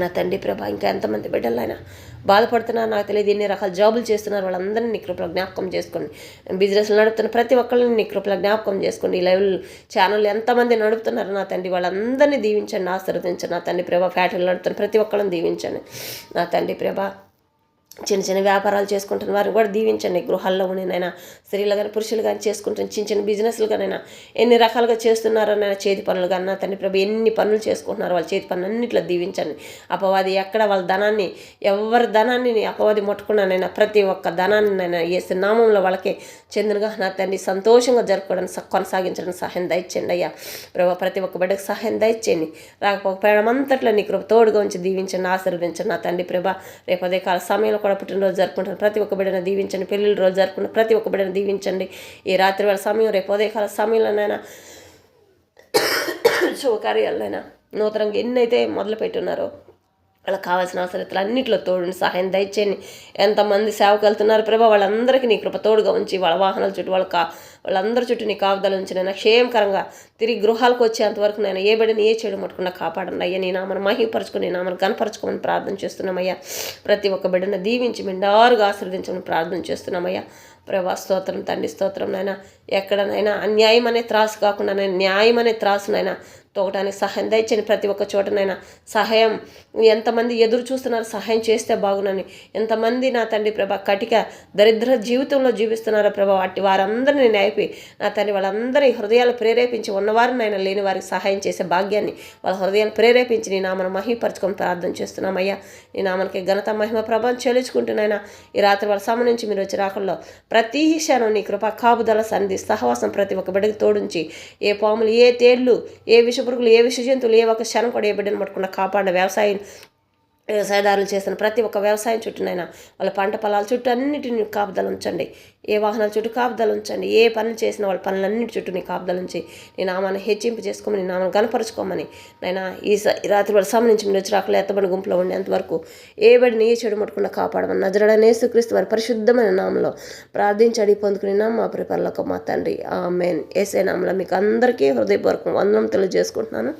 నా తండ్రి ప్రభా ఇంకా ఎంతమంది బిడ్డలైనా బాధపడుతున్నారు నాకు తెలియదు, ఎన్ని రకాల జాబులు చేస్తున్నారు వాళ్ళందరినీ నీ కృపలో జ్ఞాపకం చేసుకోండి. బిజినెస్లు నడుపుతున్న ప్రతి ఒక్కరిని నీ కృపలో జ్ఞాపకం చేసుకోండి. ఈ లైవ్ ఛానల్ ఎంతమంది నడుపుతున్నారు నా తండ్రి వాళ్ళందరినీ దీవించండి, ఆశీర్వదించండి. నా తండ్రి ప్రభా ఫ్యాక్టరీలు నడుపుతున్న ప్రతి ఒక్కరిని దీవించండి. నా తండ్రి ప్రభా చిన్న చిన్న వ్యాపారాలు చేసుకుంటున్న వారిని కూడా దీవించండి. గృహాల్లో ఉండినైనా స్త్రీలు కానీ పురుషులు కానీ చేసుకుంటున్న చిన్న చిన్న బిజినెస్లు కానైనా ఎన్ని రకాలుగా చేస్తున్నారనైనా చేతి పనులు కానీ నా తండ్రి ప్రభు ఎన్ని పనులు చేసుకుంటున్నారు వాళ్ళ చేతి పనులు అన్నింటిలో దీవించండి. అపవాది ఎక్కడ వాళ్ళ ధనాన్ని ఎవరి ధనాన్ని అపవాది ముట్టకుండానైనా ప్రతి ఒక్క ధనాన్ని యేసు నామంలో వాళ్ళకి చెందినగా నా తండ్రి సంతోషంగా జరుపుకోవడానికి కొనసాగించడానికి సహాయం దయచేయండి అయ్యా. ప్రభు ప్రతి ఒక్క బిడ్డకు సహాయం దయచేయండి. రాకపోక ప్రయాణం అంతట్లో నీ కృప తోడుగా ఉంచి దీవించండి, ఆశీర్వదించండి. నా తండ్రి ప్రభ రేపు అదే కాల సమయంలో కూడా పుట్టినరోజు జరుపుకుంటారు ప్రతి ఒక్క బిడ్డను దీవించండి. పెళ్ళిళ్ళ రోజు జరుపుకుంటారు ప్రతి ఒక్క బిడ్డను దీవించండి. ఈ రాత్రి వేళ సమయం రేపు ఉదయకాల సమయంలోనైనా శుభకార్యాలైనా నూతనంగా ఎన్నైతే మొదలు పెట్టున్నారో వాళ్ళకి కావాల్సిన అవసరతలు అన్నింటిలో తోడుని సహాయం దయచేయండి. ఎంతమంది సేవకు వెళ్తున్నారు ప్రభా వాళ్ళందరికీ నీ కృప తోడుగా ఉంచి వాళ్ళ వాహనాల చుట్టూ వాళ్ళందరి చుట్టూ నీ కాపుదల ఉంచి నేను క్షేమకరంగా తిరిగి గృహాలకు వచ్చేంతవరకు నేను ఏ బిడ్డని ఏ చెడు ముట్టకుండా కాపాడండి అయ్యా. నీ నామను మహిమపరచుకుని నీ నామను కనపరచుకోమని ప్రార్థన చేస్తున్నామయ్యా. ప్రతి ఒక్క బిడ్డను దీవించి మెండారుగా ఆశీర్వదించమని ప్రార్థన చేస్తున్నామయ్యా. ప్రభా స్తోత్రం తండ్రి స్తోత్రం నాయన. ఎక్కడనైనా అన్యాయం అనే త్రాసు కాకుండా న్యాయం అనే త్రాసునైనా తోగటానికి సహాయం దయచేయండి. ప్రతి ఒక్క చోటనైనా సహాయం ఎంతమంది ఎదురు చూస్తున్నారు సహాయం చేస్తే బాగునని, ఎంతమంది నా తండ్రి ప్రభా కటిక దరిద్ర జీవితంలో జీవిస్తున్నారో ప్రభా వాటి వారందరినీ నేపి నా తండ్రి వాళ్ళందరి హృదయాలు ప్రేరేపించి ఉన్నవారిని ఆయన లేని వారికి సహాయం చేసే భాగ్యాన్ని వాళ్ళ హృదయాలు ప్రేరేపించి నీ నామను మహిమపరచుకొని ప్రార్థన చేస్తున్నామయ్యా. నీ నామనికి ఘనత మహిమ ప్రభావం చెల్లించుకుంటున్నాయినా ఈ రాత్రి వాళ్ళ సమయం నుంచి మీరు వచ్చి రాకల్లో ప్రతి క్షణం నీ కృప కాపుదల సన్నిధి సహవాసం ప్రతి ఒక్క బిడ్డకి తోడుంచి ఏ పాములు ఏ తేళ్లు ఏ విషపురుగులు ఏ విష జంతువులు ఏ ఒక్క క్షణం కూడా ఏ బిడ్డను పట్టుకున్న కాపాడిన వ్యవసాయదారులు చేసిన ప్రతి ఒక్క వ్యవసాయం చుట్టూనైనా వాళ్ళ పంట పొలాల చుట్టూ అన్నిటిని కాపుదల ఉంచండి. ఏ వాహనాల చుట్టూ కాపుదల ఉంచండి. ఏ పనులు చేసిన వాళ్ళ పనులన్నిటి చుట్టూ నీ కాపుదల ఉంచి నీ నామాన్ని హెచ్చింపు చేసుకోమని నీ నామాన్ని కనపరుచుకోమని నైనా ఈ రాత్రి వాళ్ళ సమయం నుంచి మీరు వచ్చి రాకలు ఎత్తబడి గుంపులో ఉండేంతవరకు ఏ బడిని ఏ చెడు ముట్టకుండా కాపాడమని నజరేయుడైన యేసుక్రీస్తు వారి పరిశుద్ధమైన నామంలో ప్రార్థించి అడిగి పొందుకుని మా ప్రియ పరలోకపు మా తండ్రి ఆమేన్. యేసయ్య నామములో మీకు అందరికీ హృదయపూర్వక వందనం తెలియజేసుకుంటున్నాను.